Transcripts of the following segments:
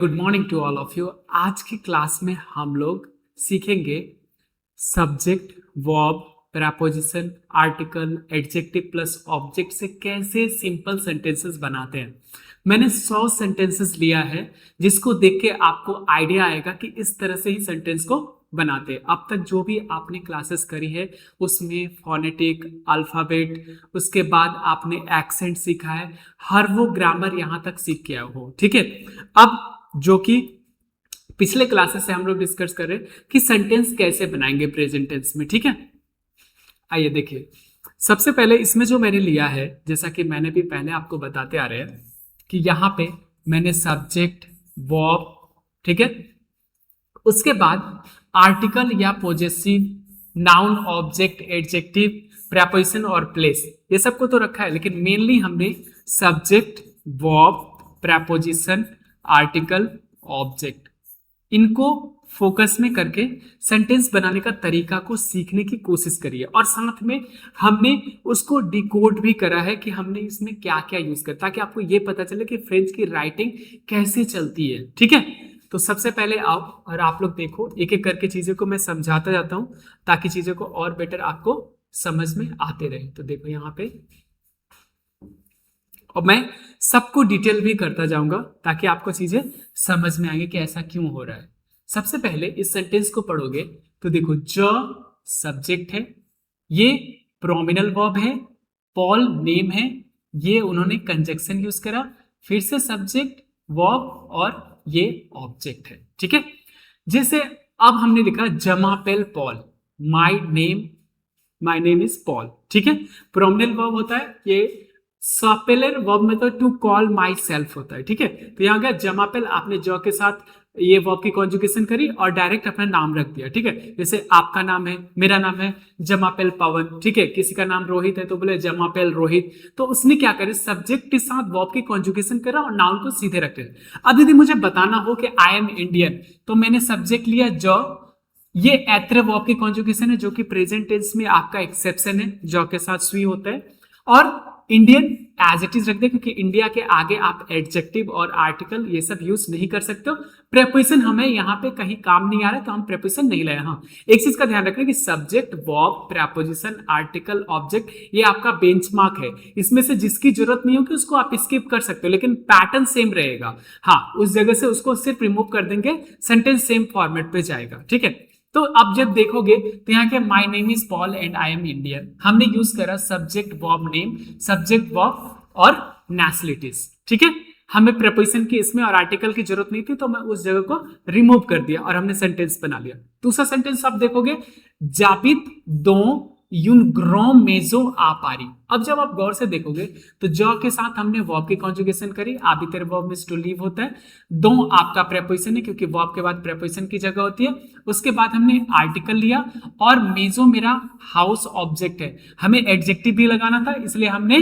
Good morning to all of you. आज की class में हम लोग सीखेंगे subject, verb, preposition, article, adjective plus object से कैसे सिंपल सेंटेंसेस बनाते हैं। मैंने 100 सेंटेंसेस लिया है जिसको देख के आपको आइडिया आएगा कि इस तरह से ही सेंटेंस को बनाते हैं। अब तक जो भी आपने क्लासेस करी है उसमें फोनेटिक, अल्फाबेट, उसके बाद आपने एक्सेंट सीखा है, हर वो ग्रामर यहाँ तक सीख के आए हो। ठीक है, अब जो कि पिछले क्लासेस से हम लोग डिस्कस कर रहे हैं कि सेंटेंस कैसे बनाएंगे प्रेजेंट टेंस में। ठीक है, आइए देखिए। सबसे पहले इसमें जो मैंने लिया है, जैसा कि मैंने भी पहले आपको बताते आ रहे हैं कि यहां पे मैंने सब्जेक्ट, वर्ब, ठीक है, उसके बाद आर्टिकल या possessive, noun, object, adjective, preposition और प्लेस, ये सबको तो रखा है, लेकिन मेनली हमने subject, verb, preposition, article, object, इनको फोकस में करके सेंटेंस बनाने का तरीका को सीखने की कोशिश करी है। और साथ में हमने उसको डिकोड भी करा है कि हमने इसमें क्या क्या यूज किया, ताकि आपको ये पता चले कि फ्रेंच की राइटिंग कैसे चलती है। ठीक है, तो सबसे पहले आओ और आप लोग देखो, एक एक करके चीजों को मैं समझाता जाता हूं ताकि चीजों को और बेटर आपको समझ में आते रहे। तो देखो यहाँ पे, और मैं सबको डिटेल भी करता जाऊंगा ताकि आपको चीजें समझ में आएंगे कि ऐसा क्यों हो रहा है। सबसे पहले इस सेंटेंस को पढ़ोगे तो देखो, ज सब्जेक्ट है, ये प्रोमिनल वर्ब है, पॉल नेम है, ये उन्होंने कंजक्शन यूज करा, फिर से सब्जेक्ट, वर्ब और ये ऑब्जेक्ट है। ठीक है, जैसे अब हमने लिखा जमापेल Paul, my name is Paul. ठीक है, प्रोमिनल वर्ब होता है, ये सपेलर वर्ब में तो टू कॉल माई सेल्फ होता है। ठीक है, तो यहाँ गया जमापेल, आपने जो के साथ ये वर्ब की कॉन्जुगेशन करी और डायरेक्ट अपना नाम रख दिया। ठीक है, जैसे आपका नाम है, मेरा नाम है जमापेल पवन, ठीक है, किसी का नाम रोहित है तो बोले जमापेल रोहित। तो उसने क्या करे, सब्जेक्ट के साथ वर्ब की कॉन्जुगेशन करा और नाउन को सीधे रखे। अब यदि मुझे बताना हो कि आई एम इंडियन, तो मैंने सब्जेक्ट लिया जो, ये एत्र वर्ब की कॉन्जुगेशन है जो कि प्रेजेंट टेंस में आपका एक्सेप्शन है, जो के साथ स्वी होता है, और इंडियन एज इट इज रख दे, क्योंकि इंडिया के आगे आप एडजेक्टिव और आर्टिकल ये सब यूज नहीं कर सकते हो। प्रेपोजिशन हमें यहाँ पे कहीं काम नहीं आ रहा है तो हम प्रेपोजिशन नहीं लाए। हाँ, एक चीज का ध्यान रखना कि subject, verb, preposition, article, object, ये आपका बेंचमार्क है। इसमें से जिसकी जरूरत नहीं होगी उसको आप स्किप कर सकते हो, लेकिन पैटर्न सेम रहेगा। हाँ, उस जगह से उसको सिर्फ रिमूव कर देंगे, सेंटेंस सेम फॉर्मेट पे जाएगा। ठीक है, तो अब जब देखोगे तो यहाँ के my name is Paul and I am Indian, हमने यूज करा subject, verb, name, subject, verb और नेशनलिटीज। ठीक है, हमें प्रेपोजिशन की इसमें और आर्टिकल की जरूरत नहीं थी, तो मैं उस जगह को रिमूव कर दिया और हमने सेंटेंस बना लिया। दूसरा सेंटेंस आप देखोगे, जाबित दो यून ग्रोम मेजो आ पारी। अब जब आप गौर से देखोगे तो जो के साथ हमने वर्ब की कॉन्जुगेशन करी, आबितर वर्ब में टू लीव होता है, दो आपका प्रेपोजिशन है क्योंकि वर्ब के बाद प्रेपोजिशन की जगह होती है। उसके बाद हमने आर्टिकल लिया और मेजो मेरा हाउस ऑब्जेक्ट है, हमें एडजेक्टिव भी लगाना था, इसलिए हमने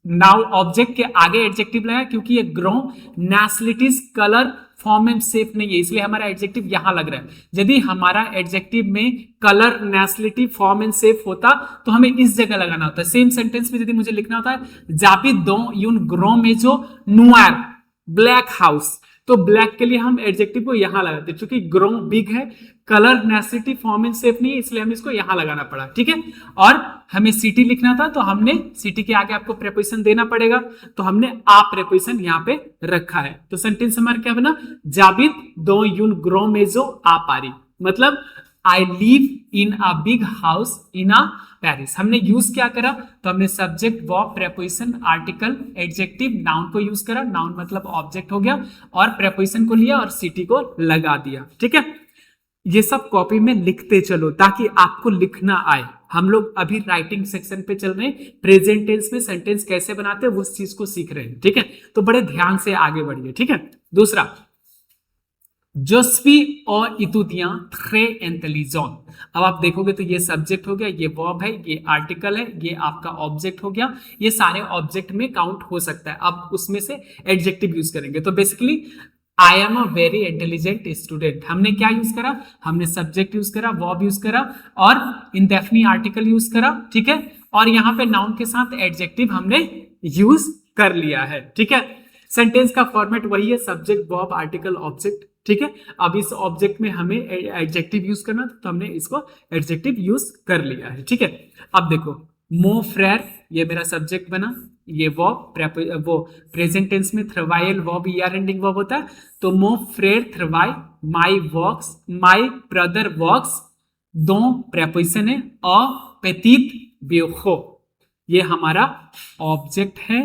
नाउ ऑब्जेक्ट के आगे एडजेक्टिव लगाया, क्योंकि ये grow nationalities colour form and shape नहीं है, इसलिए हमारा एडजेक्टिव यहां लग रहा है। यदि हमारा एडजेक्टिव में colour, nationality, form and shape होता तो हमें इस जगह लगाना होता है। सेम सेंटेंस में यदि मुझे लिखना होता है जापी दो यून ग्रो मेजो नुआर ब्लैक हाउस, तो ब्लैक के लिए हम एडजेक्टिव को यहां लगाते हैं, क्योंकि ग्रो बिग है, colour, nationality, form and shape नहीं है, इसलिए हमें इसको यहां लगाना पड़ा। ठीक है, और हमें सिटी लिखना था तो हमने सिटी के आगे आपको प्रेपोजिशन देना पड़ेगा, तो हमने आ प्रेपोजिशन यहाँ पे रखा है। तो सेंटेंस हमारा क्या बना, जाबित दो यून ग्रो मेजो आ पारी, मतलब I live in a big house in a Paris. हमने यूज क्या करा, तो हमने subject, verb, preposition, article, adjective, noun को यूज करा, नाउन मतलब ऑब्जेक्ट हो गया, और प्रेपोजिशन को लिया और सिटी को लगा दिया। ठीक है, ये सब कॉपी में लिखते चलो ताकि आपको लिखना आए। हम लोग अभी राइटिंग सेक्शन पे चल रहे हैं, प्रेजेंट टेंस में सेंटेंस कैसे बनाते हैं उस चीज को सीख रहे हैं। ठीक है, तो बड़े ध्यान से आगे बढ़िए। ठीक है, दूसरा, जोस्वी और इतुदियां थ्रे इंटेलिजोन। अब आप देखोगे तो ये सब्जेक्ट हो गया, ये वर्ब है, ये आर्टिकल है, ये आपका ऑब्जेक्ट हो गया, ये सारे ऑब्जेक्ट में काउंट हो सकता है। अब उसमें से एडजेक्टिव यूज करेंगे, तो basically I am a very intelligent student, हमने क्या यूज करा, हमने सब्जेक्ट यूज करा, वर्ब यूज करा और इंडेफिनिट आर्टिकल यूज करा। ठीक है, और यहाँ पे नाउन के साथ एडजेक्टिव हमने यूज कर लिया है। ठीक है, सेंटेंस का फॉर्मेट वही है, सब्जेक्ट वर्ब आर्टिकल ऑब्जेक्ट, ठीक है। अब इस ऑब्जेक्ट में हमें एडजेक्टिव यूज करना, तो हमने इसको एडजेक्टिव यूज कर लिया है, ठीक है। अब देखो मो फ्रेर, ये मेरा सब्जेक्ट बना, ये वर्ब, वो प्रेजेंट टेंस में थ्रवाइल वर्ब ईआर एंडिंग वर्ब होता है, तो मो फ्रेर थ्रवाई, माई वर्क्स, माई ब्रदर वर्क्स, दो प्रेपोजिशन है, अ पेतीत ब्यूखो, ये हमारा ऑब्जेक्ट है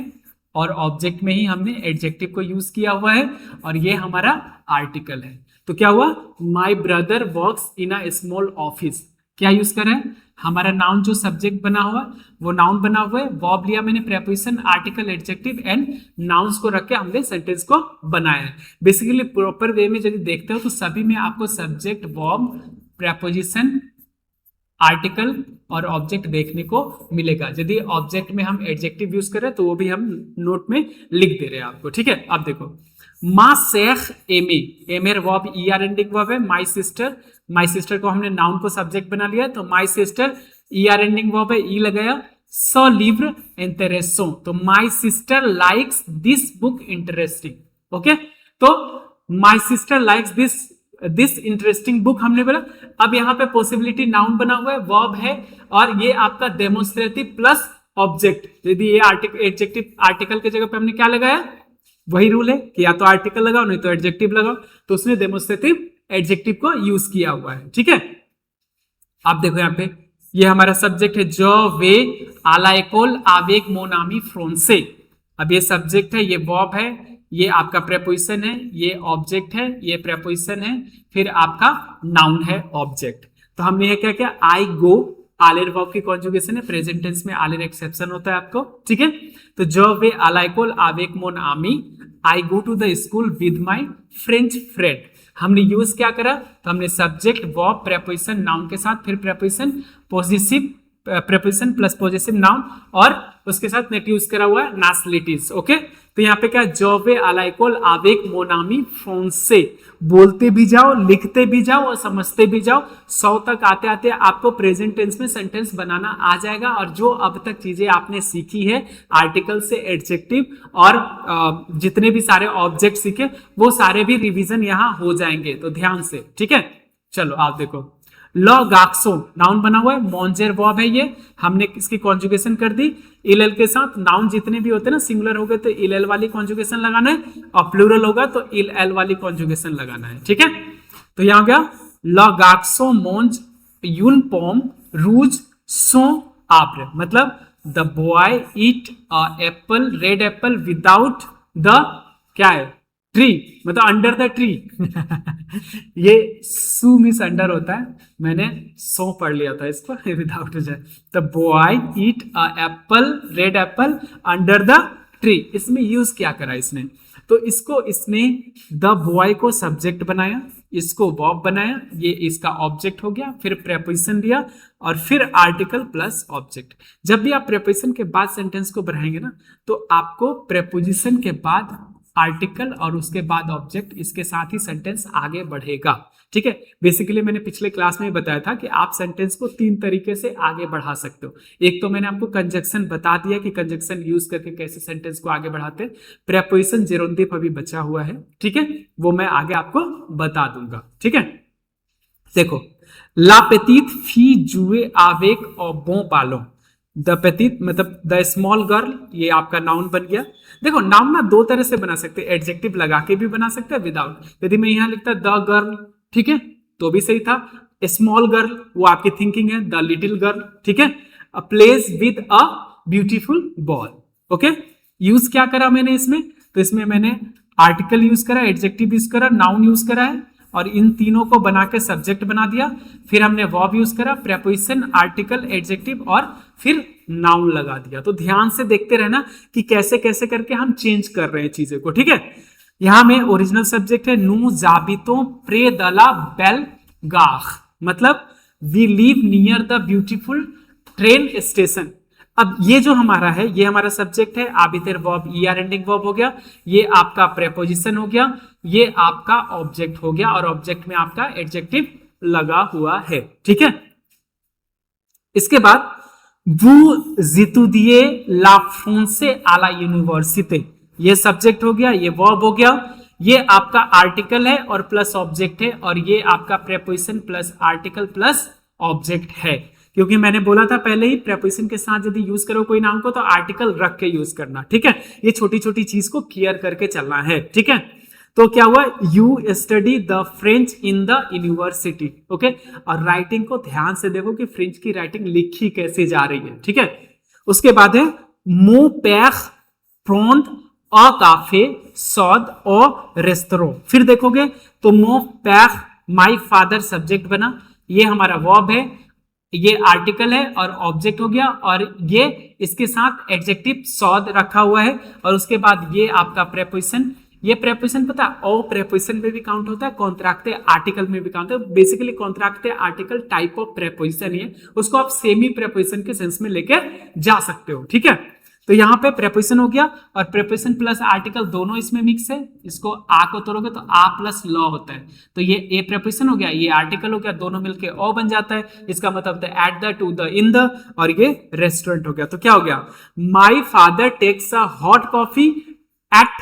और ऑब्जेक्ट में ही हमने एडजेक्टिव को यूज किया हुआ है और ये हमारा आर्टिकल है। तो क्या हुआ, my brother works in a small office, क्या यूज कर रहे हैं, हमारा नाउन जो सब्जेक्ट बना हुआ वो नाउन बना हुआ है, वर्ब लिया मैंने, preposition article adjective and nouns को रख के हमने सेंटेंस को बनाया है। बेसिकली प्रॉपर वे में यदि देखते हो तो सभी में आपको सब्जेक्ट वर्ब प्रेपोजिशन आर्टिकल और ऑब्जेक्ट देखने को मिलेगा। यदि ऑब्जेक्ट में हम एडजेक्टिव यूज करें तो वो भी हम नोट में लिख दे रहे हैं आपको, ठीक है। अब देखो माँ शेख एमी, एमेर वर्ब ईआर एंडिंग वर्ब है, माई सिस्टर, माई सिस्टर को हमने नाउन को सब्जेक्ट बना लिया, तो my sister ER ending verb है, ई लगाया, सो लिव्र इंटरेस्टो, तो my sister likes this book interesting, okay. तो my sister likes this interesting book हमने बोला। अब यहाँ पे पॉसिबिलिटी नाउन बना हुआ है, वर्ब है और ये आपका डेमोन्स्ट्रेटिव प्लस ऑब्जेक्ट। यदि ये एडजेक्टिव आर्टिकल की जगह पे हमने क्या लगाया, वही रूल है कि या तो आर्टिकल लगाओ नहीं तो एडजेक्टिव लगाओ, तो उसने डेमोन्स्ट्रेटिव एडजेक्टिव को यूज किया हुआ है, ठीक है। आप देखो यहाँ पे ये हमारा सब्जेक्ट है, जो वे आलाइकोल आवेग मोनामी फ्रोंसे, अब ये सब्जेक्ट है, ये वर्ब है, ये आपका प्रेपोजिशन है, ये ऑब्जेक्ट है, ये प्रेपोजिशन है, फिर आपका नाउन है ऑब्जेक्ट। तो हमने ये क्या किया, आई गो, आलेर वर्ब की कॉन्जुगेशन है, प्रेजेंट टेंस में आलेर एक्सेप्शन होता है आपको, ठीक है। तो जो वे आलाइकोल आवेक मोन आमी, I go to the school with my French friend, हमने यूज क्या करा, तो हमने सब्जेक्ट वर्ब प्रेपोजिशन नाउन के साथ, फिर preposition positive, preposition plus positive noun और उसके साथ नेट यूज करा हुआ है नासलिटीज, ओके। तो यहाँ पे क्या, जोवे अलाइकोल आवेक मोनामी फोन से, बोलते भी जाओ, लिखते भी जाओ और समझते भी जाओ, 100 तक आते आते आपको प्रेजेंट टेंस में सेंटेंस बनाना आ जाएगा। और जो अब तक चीजें आपने सीखी है आर्टिकल से एडजेक्टिव और जितने भी सारे ऑब्जेक्ट सीखे वो सारे भी रिवीजन यहाँ हो जाएंगे, तो ध्यान से, ठीक है। चलो आप देखो, लॉ गाक्सो नाउन बना हुआ है, मॉन्जेर वर्ब है, ये हमने इसकी कॉन्जुगेशन कर दी इल एल के साथ। नाउन जितने भी होते हैं ना, सिंगुलर हो गए तो इल एल वाली कॉन्जुगेशन लगाना है और प्लूरल होगा तो इल एल वाली कॉन्जुगेशन लगाना है, ठीक है। तो यहां गया लॉ गाक्सो मोन्ज यून पोम रूज सो आप्र, मतलब the boy eat a Apple, red Apple without the क्या है, ट्री, मतलब अंडर द ट्री ये सू मिस अंडर होता है, मैंने सो पढ़ लिया था इसको विदाउट हो जाए। The boy eat a Apple, red Apple under the tree, इसमें यूज क्या करा इसने, तो इसने द बॉय को सब्जेक्ट बनाया, इसको वर्ब बनाया, ये इसका ऑब्जेक्ट हो गया, फिर प्रेपोजिशन दिया और फिर आर्टिकल प्लस ऑब्जेक्ट। जब भी आप प्रेपोजिशन के बाद सेंटेंस को बढ़ाएंगे ना, तो आपको प्रेपोजिशन के बाद आर्टिकल और उसके बाद ऑब्जेक्ट, इसके साथ ही सेंटेंस आगे बढ़ेगा, ठीक है। बेसिकली मैंने पिछले क्लास में बताया था कि आप सेंटेंस को 3 तरीके से आगे बढ़ा सकते हो। एक तो मैंने आपको कंजक्शन बता दिया कि कंजक्शन यूज करके कैसे सेंटेंस को आगे बढ़ाते हैं। प्रेपोजिशन जेरोंदिप अभी बचा हुआ है, ठीक है, वो मैं आगे आपको बता दूंगा, ठीक है। देखो ला पेतीत फी जुए आवेक और बो पालो, द पेतीत मतलब द स्मॉल गर्ल, ये आपका नाउन बन गया। देखो नाउन ना 2 तरह से बना सकते हैं, एडजेक्टिव लगा के भी बना सकते हैं विदाउट। यदि मैं यहां लिखता द गर्ल, ठीक है, तो भी सही था। स्मॉल गर्ल वो आपकी थिंकिंग है, द लिटिल गर्ल, ठीक है। A place with a beautiful ball, okay. Use क्या करा मैंने इसमें, तो इसमें मैंने आर्टिकल यूज करा, एडजेक्टिव यूज करा, नाउन यूज करा है और इन तीनों को बना के सब्जेक्ट बना दिया। फिर हमने वर्ब यूज करा, प्रेपोजिशन, आर्टिकल, एडजेक्टिव और फिर नाउन लगा दिया। तो ध्यान से देखते रहना कि कैसे कैसे करके हम चेंज कर रहे हैं चीजें को, ठीक है। यहां में ओरिजिनल सब्जेक्ट है नू जाबितो प्रे दला बेल गाख, मतलब we live near the beautiful train station. अब ये जो हमारा है, ये हमारा सब्जेक्ट है, आबितेर वर्ब ईआर एंडिंग वर्ब हो गया, ये आपका प्रेपोजिशन हो गया, ये आपका ऑब्जेक्ट हो गया और ऑब्जेक्ट में आपका एडजेक्टिव लगा हुआ है, ठीक है। इसके बाद वो जितु दिए ला फोंसे आला यूनिवर्सिटी, ये सब्जेक्ट हो गया, ये वर्ब हो गया, ये आपका आर्टिकल है और प्लस ऑब्जेक्ट है, और ये आपका preposition plus article plus object है। क्योंकि मैंने बोला था पहले ही, प्रेपोजिशन के साथ यदि यूज करो कोई नाम को तो आर्टिकल रख के यूज करना, ठीक है। ये छोटी छोटी चीज को क्लियर करके चलना है, ठीक है। तो क्या हुआ, you study the French in the university, okay. और राइटिंग को ध्यान से देखो कि फ्रेंच की राइटिंग लिखी कैसे जा रही है, ठीक है। उसके बाद है मो पैख प्रोंट अ काफे सौद और रेस्तरो। फिर देखोगे तो मो पैख माई फादर सब्जेक्ट बना, ये हमारा वर्ब है, ये आर्टिकल है और ऑब्जेक्ट हो गया, और ये इसके साथ एडजेक्टिव सौद रखा हुआ है, और उसके बाद ये आपका प्रेपोजिशन। ये प्रेपोजिशन पता है ओ प्रेपोजिशन में भी काउंट होता है, कॉन्ट्रैक्टे आर्टिकल में भी काउंट होता है। बेसिकली कॉन्ट्रैक्टे आर्टिकल टाइप ऑफ प्रेपोजिशन है, उसको आप सेमी प्रेपोजिशन के सेंस में लेके जा सकते हो, ठीक है। तो यहाँ पे प्रेपोजिशन हो गया, और प्रेपोजिशन प्लस आर्टिकल दोनों इसमें मिक्स है। इसको आ को तोड़ोगे तो आ प्लस लॉ होता है, तो ये ए प्रेपोजिशन हो गया, ये आर्टिकल हो गया, दोनों मिलके ओ बन जाता है। इसका मतलब at the, to the, in the, और ये रेस्टोरेंट हो गया। तो क्या हो गया, my father takes a hot coffee at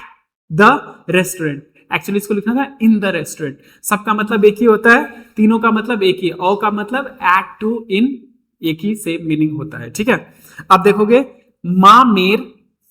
the restaurant. Actually इसको लिखना था इन द रेस्टोरेंट। सबका मतलब एक ही होता है, तीनों का मतलब एक ही, ओ का मतलब एट, टू, इन, एक ही से मीनिंग होता है, ठीक है। अब देखोगे माँ मेर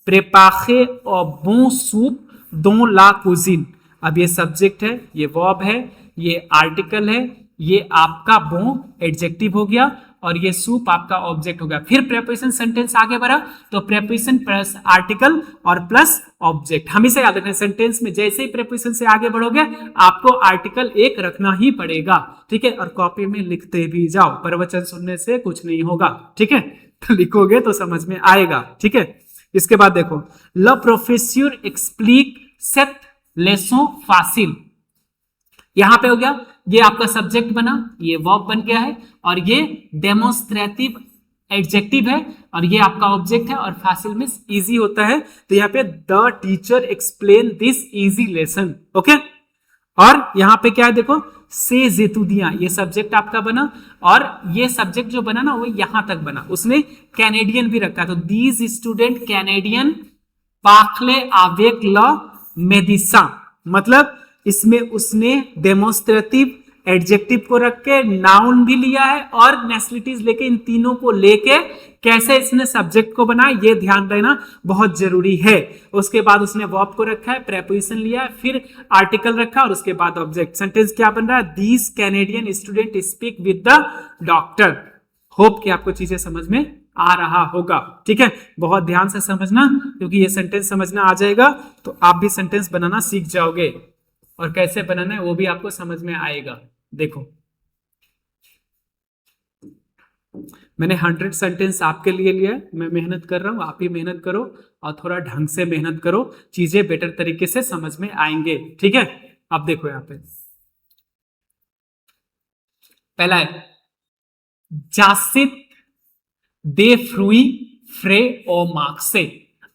प्रेपाखे और बो सूप दो ला कुजिन। अब ये सब्जेक्ट है, ये वर्ब है, ये आर्टिकल है, ये आपका बो एडजेक्टिव हो गया, और ये सूप आपका ऑब्जेक्ट हो गया। फिर प्रेपोजिशन सेंटेंस आगे बढ़ा तो प्रेपोजिशन प्लस आर्टिकल और प्लस ऑब्जेक्ट। हमेशा याद रखना, सेंटेंस में जैसे ही प्रेपोजिशन से आगे बढ़ोगे आपको आर्टिकल एक रखना ही पड़ेगा, ठीक है। और कॉपी में लिखते भी जाओ, प्रवचन सुनने से कुछ नहीं होगा, ठीक है। तो लिखोगे तो समझ में आएगा, ठीक है। इसके बाद देखो ल प्रोफेसर एक्सप्लिक सेट लेसों फासिल। यहां पे हो गया, ये आपका सब्जेक्ट बना, ये वर्ब बन गया है, और ये डेमोन्स्ट्रेटिव एडजेक्टिव है, और ये आपका ऑब्जेक्ट है, और फासिल में इजी होता है। तो यहाँ पे the teacher explain this easy lesson, okay. और यहाँ पे क्या है देखो, से जेतुदिया, ये सब्जेक्ट आपका बना, और ये सब्जेक्ट जो बना ना वो यहां तक बना, उसने कैनेडियन भी रखा। तो दीज स्टूडेंट कैनेडियन पाखले आवेक ल मेदिसा, मतलब इसमें उसने डेमोन्स्ट्रेटिव एडजेक्टिव को रख के नाउन भी लिया है और नेशनलिटीज लेके, इन तीनों को लेके कैसे इसने सब्जेक्ट को बनाया ये ध्यान देना बहुत जरूरी है। उसके बाद उसने वर्ब को रखा है, प्रेपोजिशन लिया है, फिर आर्टिकल रखा, और उसके बाद ऑब्जेक्ट। सेंटेंस क्या बन रहा है, these Canadian student speak with the doctor. Hope कि आपको चीजें समझ में आ रहा होगा, ठीक है। बहुत ध्यान से समझना, क्योंकि ये सेंटेंस समझना आ जाएगा तो आप भी सेंटेंस बनाना सीख जाओगे, और कैसे बनाना है वो भी आपको समझ में आएगा। देखो मैंने 100 सेंटेंस आपके लिए लिया है, मैं मेहनत कर रहा हूं, आप भी मेहनत करो, और थोड़ा ढंग से मेहनत करो, चीजें बेटर तरीके से समझ में आएंगे, ठीक है। अब देखो यहां पे पहला है जासित दे फ्रुई फ्रे ओ मार्क्से।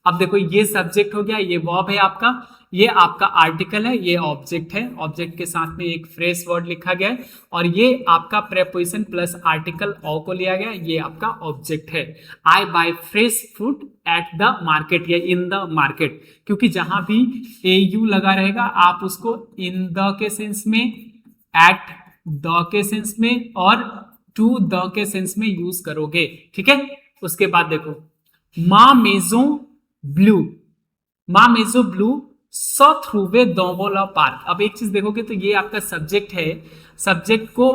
अब देखो ये सब्जेक्ट हो गया, ये वर्ब है आपका, ये आपका आर्टिकल है, ये ऑब्जेक्ट है, ऑब्जेक्ट के साथ में एक फ्रेश वर्ड लिखा गया है, और ये आपका प्रेपोजिशन प्लस आर्टिकल ओ को लिया गया, ये आपका ऑब्जेक्ट है। I buy fresh fruit at the market या इन द मार्केट, क्योंकि जहां भी ए यू लगा रहेगा आप उसको इन द के सेंस में, एट द के सेंस में, और टू द के सेंस में यूज करोगे, ठीक है। उसके बाद देखो मा मेजो ब्लू, मा मेजो ब्लू सो थ्रूवे दोवोला पार्क। अब एक चीज देखोगे तो ये आपका सब्जेक्ट है, सब्जेक्ट को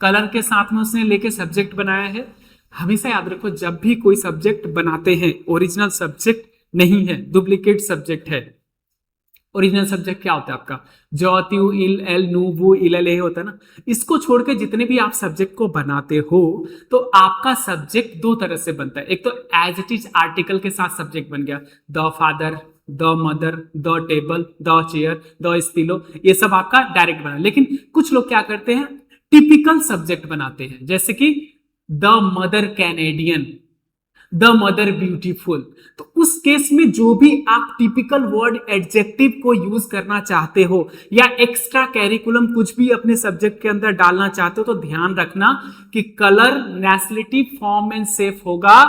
कलर के साथ में उसने लेके सब्जेक्ट बनाया है। हमेशा याद रखो जब भी कोई सब्जेक्ट बनाते हैं ओरिजिनल सब्जेक्ट नहीं है, डुप्लीकेट सब्जेक्ट है। ओरिजिनल सब्जेक्ट क्या होता है आपका, जो त्यू इल एल नू वो इल एल होता है ना। इसको छोड़ के जितने भी आप सब्जेक्ट को बनाते हो तो आपका सब्जेक्ट दो तरह से बनता है। एक तो एज इट इज आर्टिकल के साथ सब्जेक्ट बन गया, the father, the mother, the table, the chair, the स्पीलो, ये सब आपका डायरेक्ट बना। लेकिन कुछ लोग क्या करते हैं, टिपिकल सब्जेक्ट बनाते हैं, जैसे कि the mother Canadian, the mother beautiful. तो उस केस में जो भी आप टिपिकल वर्ड एडजेक्टिव को यूज करना चाहते हो या एक्स्ट्रा कैरिकुलम कुछ भी अपने सब्जेक्ट के अंदर डालना चाहते हो तो ध्यान रखना कि कलर नेस्लेटिव फॉर्म एंड सेफ होगा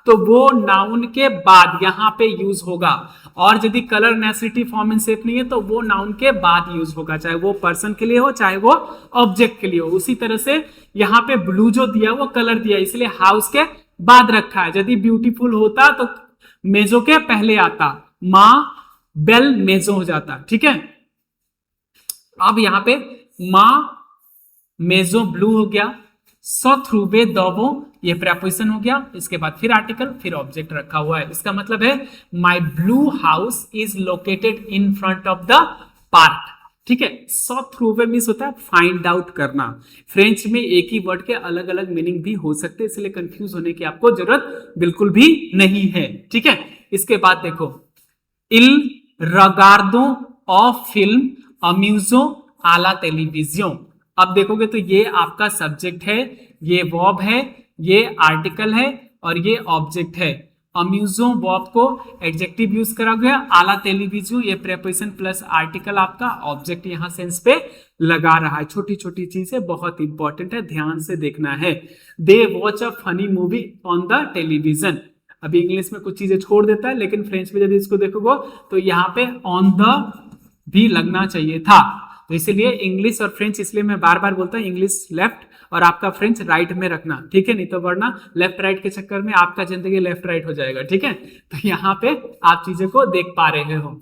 तो वो नाउन के बाद यहां पे यूज होगा, और यदि कलर नेस्लेटिव फॉर्म एंड सेफ नहीं है तो वो नाउन के बाद यूज होगा, चाहे वो पर्सन के लिए हो चाहे वो ऑब्जेक्ट के लिए हो। उसी तरह से यहाँ पे ब्लू जो दिया वो कलर दिया इसलिए हाउस के बाद रखा है। यदि ब्यूटीफुल होता तो मेजो के पहले आता, मां बेल मेजो हो जाता। ठीक है, अब यहां पे मां मेजो ब्लू हो गया, सो थ्रूवे दो ये प्रेपोजिशन हो गया, इसके बाद फिर आर्टिकल फिर ऑब्जेक्ट रखा हुआ है। इसका मतलब है my blue house is located in front of the park. ठीक है, सो थ्रूवे मीन्स होता है फाइंड आउट करना। फ्रेंच में एक ही वर्ड के अलग अलग मीनिंग भी हो सकते हैं, इसलिए कंफ्यूज होने की आपको जरूरत बिल्कुल भी नहीं है। ठीक है, इसके बाद देखो इल रगार्दो ऑफ फिल्म अम्यूजो आला टेलीविजन। अब देखोगे तो ये आपका सब्जेक्ट है, ये वर्ब है, ये आर्टिकल है और ये ऑब्जेक्ट है। अम्यूजो वर्ब को एडजेक्टिव यूज करा गया, आला टेलीविजन ये प्रेपोजिशन प्लस आर्टिकल आपका ऑब्जेक्ट यहां सेंस पे लगा रहा है। छोटी छोटी चीजें बहुत इंपॉर्टेंट है, ध्यान से देखना है। They watch a funny movie on the television. अभी इंग्लिश में कुछ चीजें छोड़ देता है लेकिन फ्रेंच में यदि इसको देखोगे तो यहाँ पे ऑन द भी लगना चाहिए था, तो इसीलिए इंग्लिश और फ्रेंच इसलिए मैं बार बार बोलता हूँ इंग्लिश लेफ्ट और आपका फ्रेंच राइट में रखना। ठीक है, नहीं तो वरना लेफ्ट राइट के चक्कर में आपका जिंदगी लेफ्ट राइट हो जाएगा। ठीक है, तो यहाँ पे आप चीजों को देख पा रहे हो।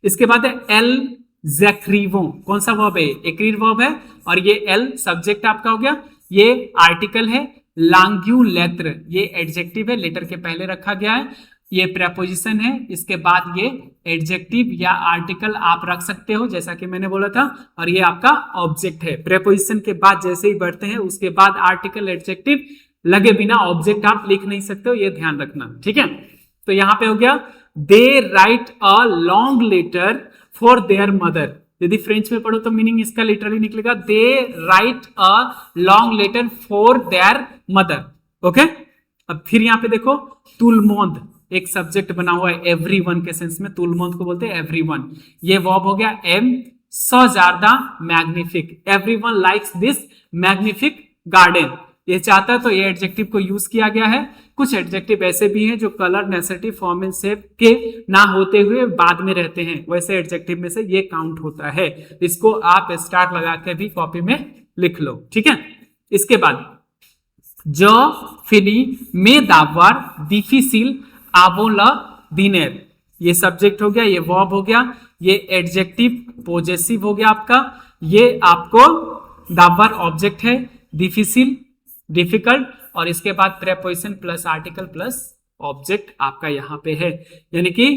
इसके बाद है एल जैक्रीवो, कौन सा वर्ब है? एक्रीर वर्ब है और ये एल सब्जेक्ट आपका हो गया, ये आर्टिकल है। लांग्यू लेत्र ये एडजेक्टिव है, लेटर के पहले रखा गया है। ये प्रेपोजिशन है, इसके बाद ये एडजेक्टिव या आर्टिकल आप रख सकते हो जैसा कि मैंने बोला था, और ये आपका ऑब्जेक्ट है। प्रेपोजिशन के बाद जैसे ही बढ़ते हैं उसके बाद आर्टिकल एडजेक्टिव लगे बिना ऑब्जेक्ट आप लिख नहीं सकते हो, ये ध्यान रखना। ठीक है, तो यहां पे हो गया they write a long letter for their mother. यदि फ्रेंच में पढ़ो तो मीनिंग इसका लिटरली निकलेगा they write a long letter for their mother. Okay, अब फिर यहां पे देखो तुलमोंद एक सब्जेक्ट बना हुआ है एवरीवन के सेंस में, तुलमोंद को बोलते हैं एवरीवन। ये वर्ब हो गया एम सो ज्यादा मैग्निफिक, एवरीवन लाइक्स दिस मैग्निफिक गार्डन। ये चाहता है तो ये एडजेक्टिव को यूज किया गया है। कुछ एडजेक्टिव ऐसे भी हैं जो कलर नेसेटिव फॉर्म एंड शेप के ना होते हुए बाद में रहते हैं, वैसे एडजेक्टिव में से ये काउंट होता है। इसको आप स्टार लगा के भी कॉपी में लिख लो। ठीक है, इसके बाद जो फिनी में दावार डिफिसिल आबोला दिनेर ये सब्जेक्ट हो गया, ये वर्ब हो गया, ये एडजेक्टिव पोजेसिव हो गया आपका, ये आपको दावर ऑब्जेक्ट है, डिफिसिल डिफिकल्ट, और इसके बाद preposition plus article plus object आपका यहां पे है। यानी कि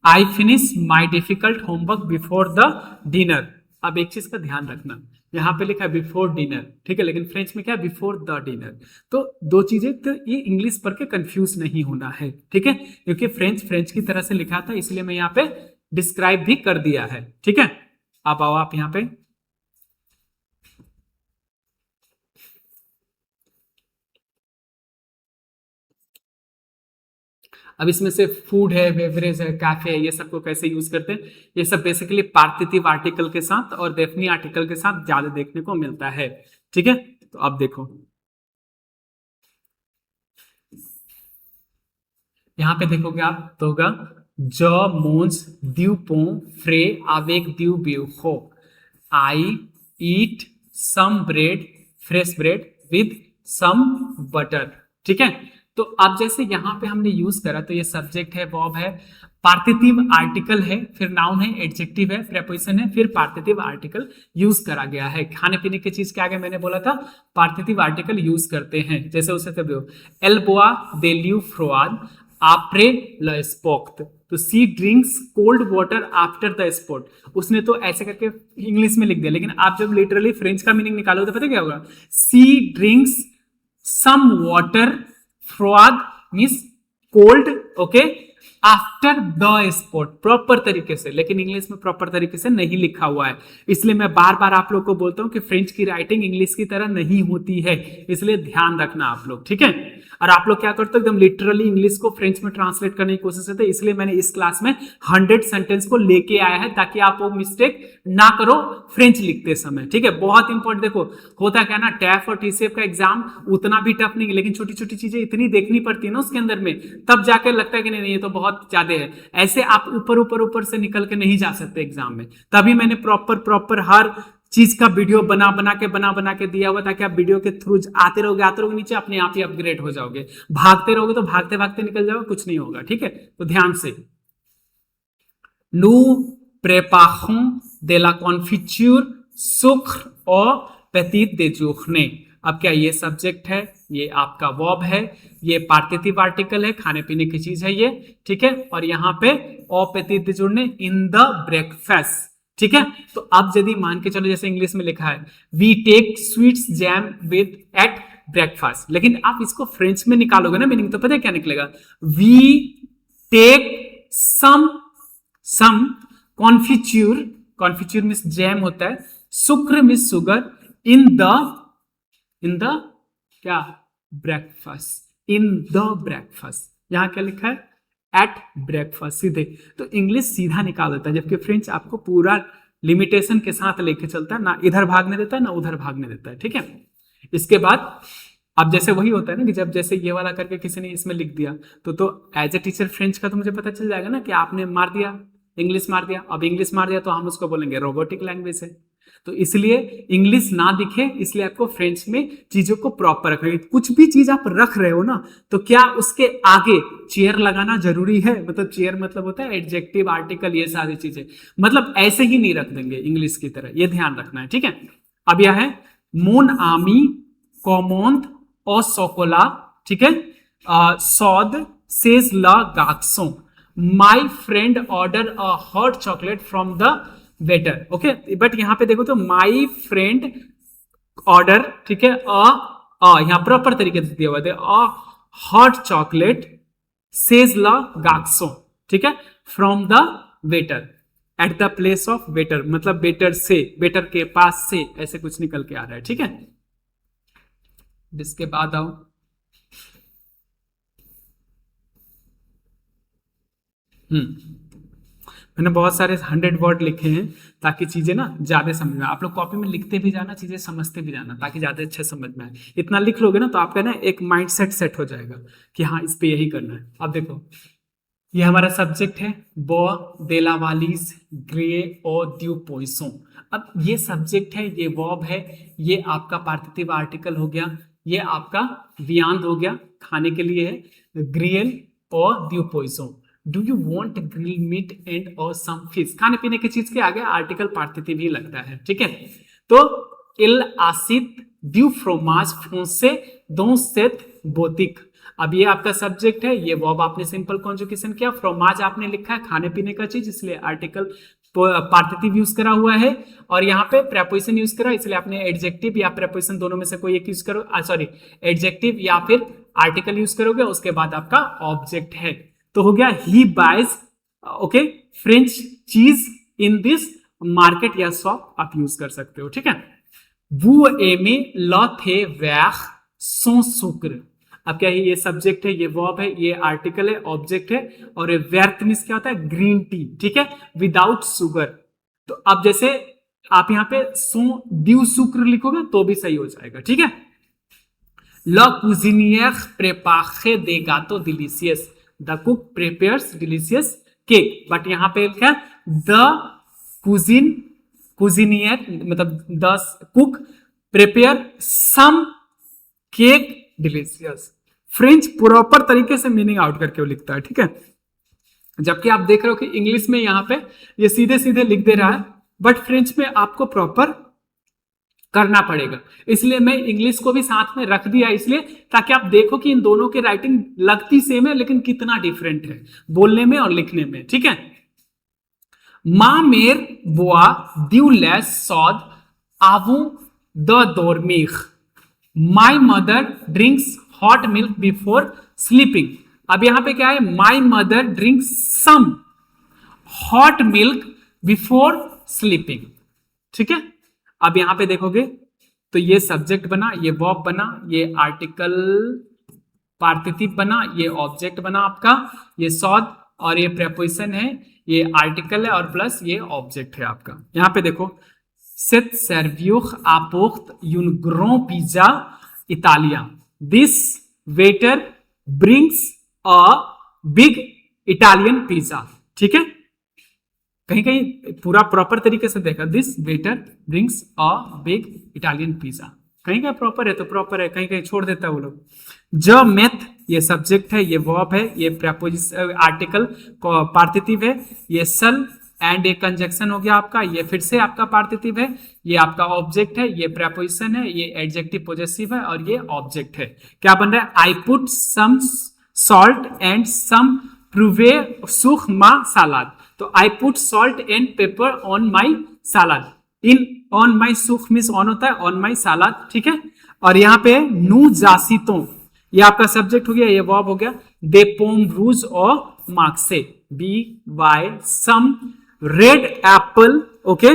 I finish my difficult homework before the dinner. अब एक चीज का ध्यान रखना, यहाँ पे लिखा है बिफोर डिनर, ठीक है, लेकिन फ्रेंच में क्या है बिफोर द डिनर। तो दो चीजें, तो ये इंग्लिश पढ़ के कंफ्यूज नहीं होना है। ठीक है, क्योंकि फ्रेंच की तरह से लिखा था इसलिए मैं यहाँ पे डिस्क्राइब भी कर दिया है। ठीक है, अब आओ आप यहाँ पे अब इसमें से फूड है, बेवरेज है, कैफे है, ये सब को कैसे यूज करते हैं, ये सब बेसिकली पार्थिव आर्टिकल के साथ और डेफिनी आर्टिकल के साथ ज्यादा देखने को मिलता है। ठीक है, तो अब देखो यहां पे देखोगे आप तो होगा ज मोज द्यू पो फ्रे आवेक द्यू ब्यू हो I eat some bread fresh bread with some butter. ठीक है, तो अब जैसे यहां पे हमने यूज करा तो ये सब्जेक्ट है, वर्ब है, पार्थिव आर्टिकल है, फिर नाउन है, एडजेक्टिव है, प्रेपोजिशन है, फिर पार्थिव आर्टिकल यूज करा गया है। खाने पीने की चीज के आगे मैंने बोला था पार्थिव आर्टिकल यूज करते हैं, जैसे उसे एल्बोआ देल्यू फ्रोआद आफ्रे ल स्पोक्ट, तो she drinks cold water after the sport. उसने तो ऐसे करके इंग्लिश में लिख दिया, लेकिन आप जब लिटरली फ्रेंच का मीनिंग निकालो तो पता क्या होगा, सी ड्रिंक्स सम वाटर फ्रोआद means cold, okay, after the sport, proper तरीके से, लेकिन इंग्लिश में प्रॉपर तरीके से नहीं लिखा हुआ है। इसलिए मैं बार बार आप लोग को बोलता हूं कि फ्रेंच की राइटिंग इंग्लिश की तरह नहीं होती है, इसलिए ध्यान रखना आप लोग, ठीक है। और आप लोग क्या करते हो, एकदम लिटरली इंग्लिश को फ्रेंच में ट्रांसलेट करने की कोशिश करते हैं, इसलिए मैंने इस क्लास में 100 सेंटेंस को लेके आया है ताकि आप वो मिस्टेक ना करो फ्रेंच लिखते समय, ठीक है। बहुत इंपॉर्टेंट, देखो होता क्या ना, टैफ और टीसीएफ का एग्जाम उतना भी टफ नहीं है, लेकिन छोटी छोटी चीजें इतनी देखनी पड़ती है ना उसके अंदर में, तब जाकर लगता है कि नहीं ये तो बहुत ज्यादा है। ऐसे आप ऊपर ऊपर ऊपर से निकल के नहीं जा सकते एग्जाम में, तभी मैंने प्रॉपर हर चीज का वीडियो बना बना के दिया हुआ, ताकि आप वीडियो के थ्रू आते रहोगे नीचे, अपने आप ही अपग्रेड हो जाओगे। भागते रहोगे तो भागते भागते निकल जाओगे, कुछ नहीं होगा, ठीक है। तो ध्यान से, nous préparons de la confiture sucre और petit déjeuner। अब क्या ये सब्जेक्ट है, ये आपका वर्ब है, ये पार्टिसिपिव आर्टिकल है, खाने पीने की चीज है ये, ठीक है। और यहाँ पे और petit déjeuner in the breakfast, ठीक है। तो अब यदि मान के चलो जैसे इंग्लिश में लिखा है we take sweets jam with at breakfast, लेकिन आप इसको फ्रेंच में निकालोगे ना मीनिंग, तो पता है क्या निकलेगा, वी टेक सम कॉन्फिच्यूर, कॉन्फिच्यूर मीन्स जैम होता है, शुक्र मीन्स शुगर, इन द क्या ब्रेकफास्ट, इन द ब्रेकफास्ट, यहां क्या लिखा है एट ब्रेकफास्ट, सीधे। तो इंग्लिश सीधा निकाल देता है, जबकि फ्रेंच आपको पूरा लिमिटेशन के साथ लेके चलता है, ना इधर भागने देता है ना उधर भागने देता है, ठीक है। इसके बाद अब जैसे वही होता है ना कि जब जैसे ये वाला करके किसी ने इसमें लिख दिया तो एज ए टीचर फ्रेंच का तो मुझे पता चल जाएगा ना कि आपने मार दिया, इंग्लिश मार दिया। अब इंग्लिश मार दिया तो हम उसको बोलेंगे रोबोटिक लैंग्वेज है, तो इसलिए इंग्लिश ना दिखे, इसलिए आपको फ्रेंच में चीजों को प्रॉपर रखना है। कुछ भी चीज आप रख रहे हो ना, तो क्या उसके आगे चेयर लगाना जरूरी है, मतलब चेयर मतलब होता है एडजेक्टिव आर्टिकल, ये सारी चीजें, मतलब ऐसे ही नहीं रख देंगे इंग्लिश की तरह, ये ध्यान रखना है, ठीक है। अब यह है मोन आमी कॉमोंद और सोकोला, ठीक है। सौद सेज ला गाक्सो, my friend order a hot chocolate from the waiter, okay. But यहां पे देखो तो माई फ्रेंड ऑर्डर, ठीक है, यहां प्रॉपर तरीके से दिया हुआ है अ हॉट चॉकलेट सेज ला गाक्सो, ठीक है, from the waiter, eight the place of waiter, मतलब वेटर से, वेटर के पास से, ऐसे कुछ निकल के आ रहा है, ठीक है। इसके बाद आओ मैंने बहुत सारे 100 वर्ड लिखे हैं ताकि चीजें ना ज्यादा समझ में, आप लोग कॉपी में लिखते भी जाना, चीजें समझते भी जाना, ताकि ज्यादा अच्छे समझ में आए। इतना लिख लोगे ना तो आपका ना एक माइंड सेट हो जाएगा कि हाँ इस पे यही करना है। अब देखो ये हमारा सब्जेक्ट है बो देला वालिस ग्रे और ड्यू पोइसों। अब ये सब्जेक्ट है, ये वर्ब है, ये आपका पार्टिसिपिव आर्टिकल हो गया, ये आपका वियांत हो गया, खाने के लिए है, ग्रियल और ड्यू पोइसों। Do you want grill meat and और सम फिश, खाने पीने की चीज के आगे आर्टिकल पार्टिसिपिव ही लगता है, ठीक है। तो इल आसित ड्यू फ्रोमाज फ्रांसे दो सेट बोतिक, अब ये आपका सब्जेक्ट है, ये वर्ब आपने सिंपल कॉन्जुगेशन किया, फ्रोमाज आपने लिखा है खाने पीने का चीज, इसलिए आर्टिकल पार्टिसिपिव यूज करा हुआ है, और यहाँ पे प्रेपोजिशन यूज करा, इसलिए आपने एडजेक्टिव या प्रेपोजिशन दोनों में से कोई एक यूज करो, सॉरी एडजेक्टिव या फिर आर्टिकल यूज करोगे, उसके बाद आपका ऑब्जेक्ट है। तो हो गया ही बाइज, ओके, फ्रेंच चीज इन दिस मार्केट या शॉप आप यूज कर सकते हो, ठीक है। वो एमे ल थे वैख सो शुक्र, अब क्या है, ये सब्जेक्ट है, ये वर्ब है, ये आर्टिकल है, ऑब्जेक्ट है, और ये व्यर्थ मीन्स क्या होता है ग्रीन टी, ठीक है, विदाउट शुगर। तो अब जैसे आप यहाँ पे सो ड्यू शुक्र लिखोगे तो भी सही हो जाएगा, ठीक है। ल कुजिनियर प्रेपाखे दे गातो डिलीशियस, the cook prepares delicious cake, but यहाँ पे क्या द कुजिनियर मतलब the cook prepare some cake delicious, French proper तरीके से मीनिंग आउट करके वो लिखता है, ठीक है। जबकि आप देख रहे हो कि इंग्लिश में यहाँ पे ये सीधे सीधे लिख दे रहा है, बट फ्रेंच में आपको प्रॉपर करना पड़ेगा, इसलिए मैं इंग्लिश को भी साथ में रख दिया, इसलिए ताकि आप देखो कि इन दोनों की राइटिंग लगती सेम है लेकिन कितना डिफरेंट है बोलने में और लिखने में, ठीक है। मां मेर बुआ ड्यूलेस सौद आवू द दोरमीख, my mother drinks hot milk before sleeping. अब यहां पे क्या है, my mother drink some hot milk before sleeping. ठीक है, अब यहां पे देखोगे तो ये सब्जेक्ट बना, ये वर्ब बना, ये आर्टिकल पार्थिव बना, ये ऑब्जेक्ट बना आपका, ये सॉद और ये प्रेपोजिशन है, ये आर्टिकल है और प्लस ये ऑब्जेक्ट है आपका। यहां पे देखो, सेट सर्व्यूख आपोक्त यून ग्रो पिज्जा इटालिया, this waiter brings a big Italian pizza. ठीक है, कहीं कहीं पूरा प्रॉपर तरीके से देखा, this waiter brings a big Italian pizza, कहीं कहीं प्रॉपर है तो प्रॉपर है, कहीं कहीं छोड़ देता है वो लोग। ज मेथ ये सब्जेक्ट है, ये वर्ब है, ये प्रेपोजिशन आर्टिकल पार्थिव है, ये सल एंड ये कंजक्शन हो गया आपका, ये फिर से आपका पार्थिव है, ये आपका ऑब्जेक्ट है, ये प्रेपोजिशन है, ये एडजेक्टिव पॉजेसिव है और ये ऑब्जेक्ट है। क्या बन रहा है, I put some salt and some प्रूवे सुखमा सलाद। तो I put salt and pepper on my salad. In on my सुख मीन्स ऑन होता है, ऑन माई सलाद। ठीक है, और यहाँ पे नू जासितों ये आपका सब्जेक्ट हो गया, ये वर्ब हो गया। दे पोम रूज और मार्क से we buy some red apple okay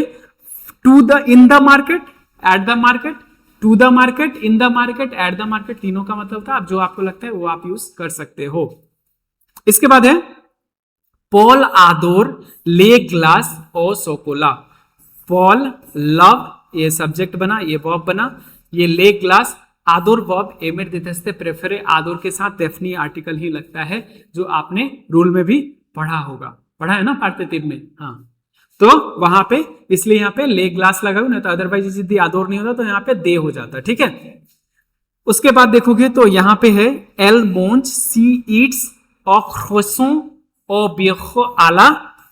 to the in the market at the market to the market in the market at the market, तीनों का मतलब था, जो आपको लगता है वो आप यूज कर सकते हो। इसके बाद है पॉल आदोर ले ग्लास ओ सोकोला। पॉल लव ये सब्जेक्ट बना, ये वर्ब बना, ये ले ग्लास आदोर वर्ब एमेर देते प्रेफरे आदोर के साथ डेफनी आर्टिकल ही लगता है, जो आपने रूल में भी पढ़ा होगा, पढ़ा है ना पार्थिव में। हाँ, तो वहां पे इसलिए यहाँ पे ले ग्लास लगा हुआ, नहीं तो अदरवाइज यदि आदोर नहीं होता तो यहाँ पे दे हो जाता। ठीक है, उसके बाद देखोगे तो यहाँ पे है एल मोन्च सी ईट्स और croissant और बियखो आला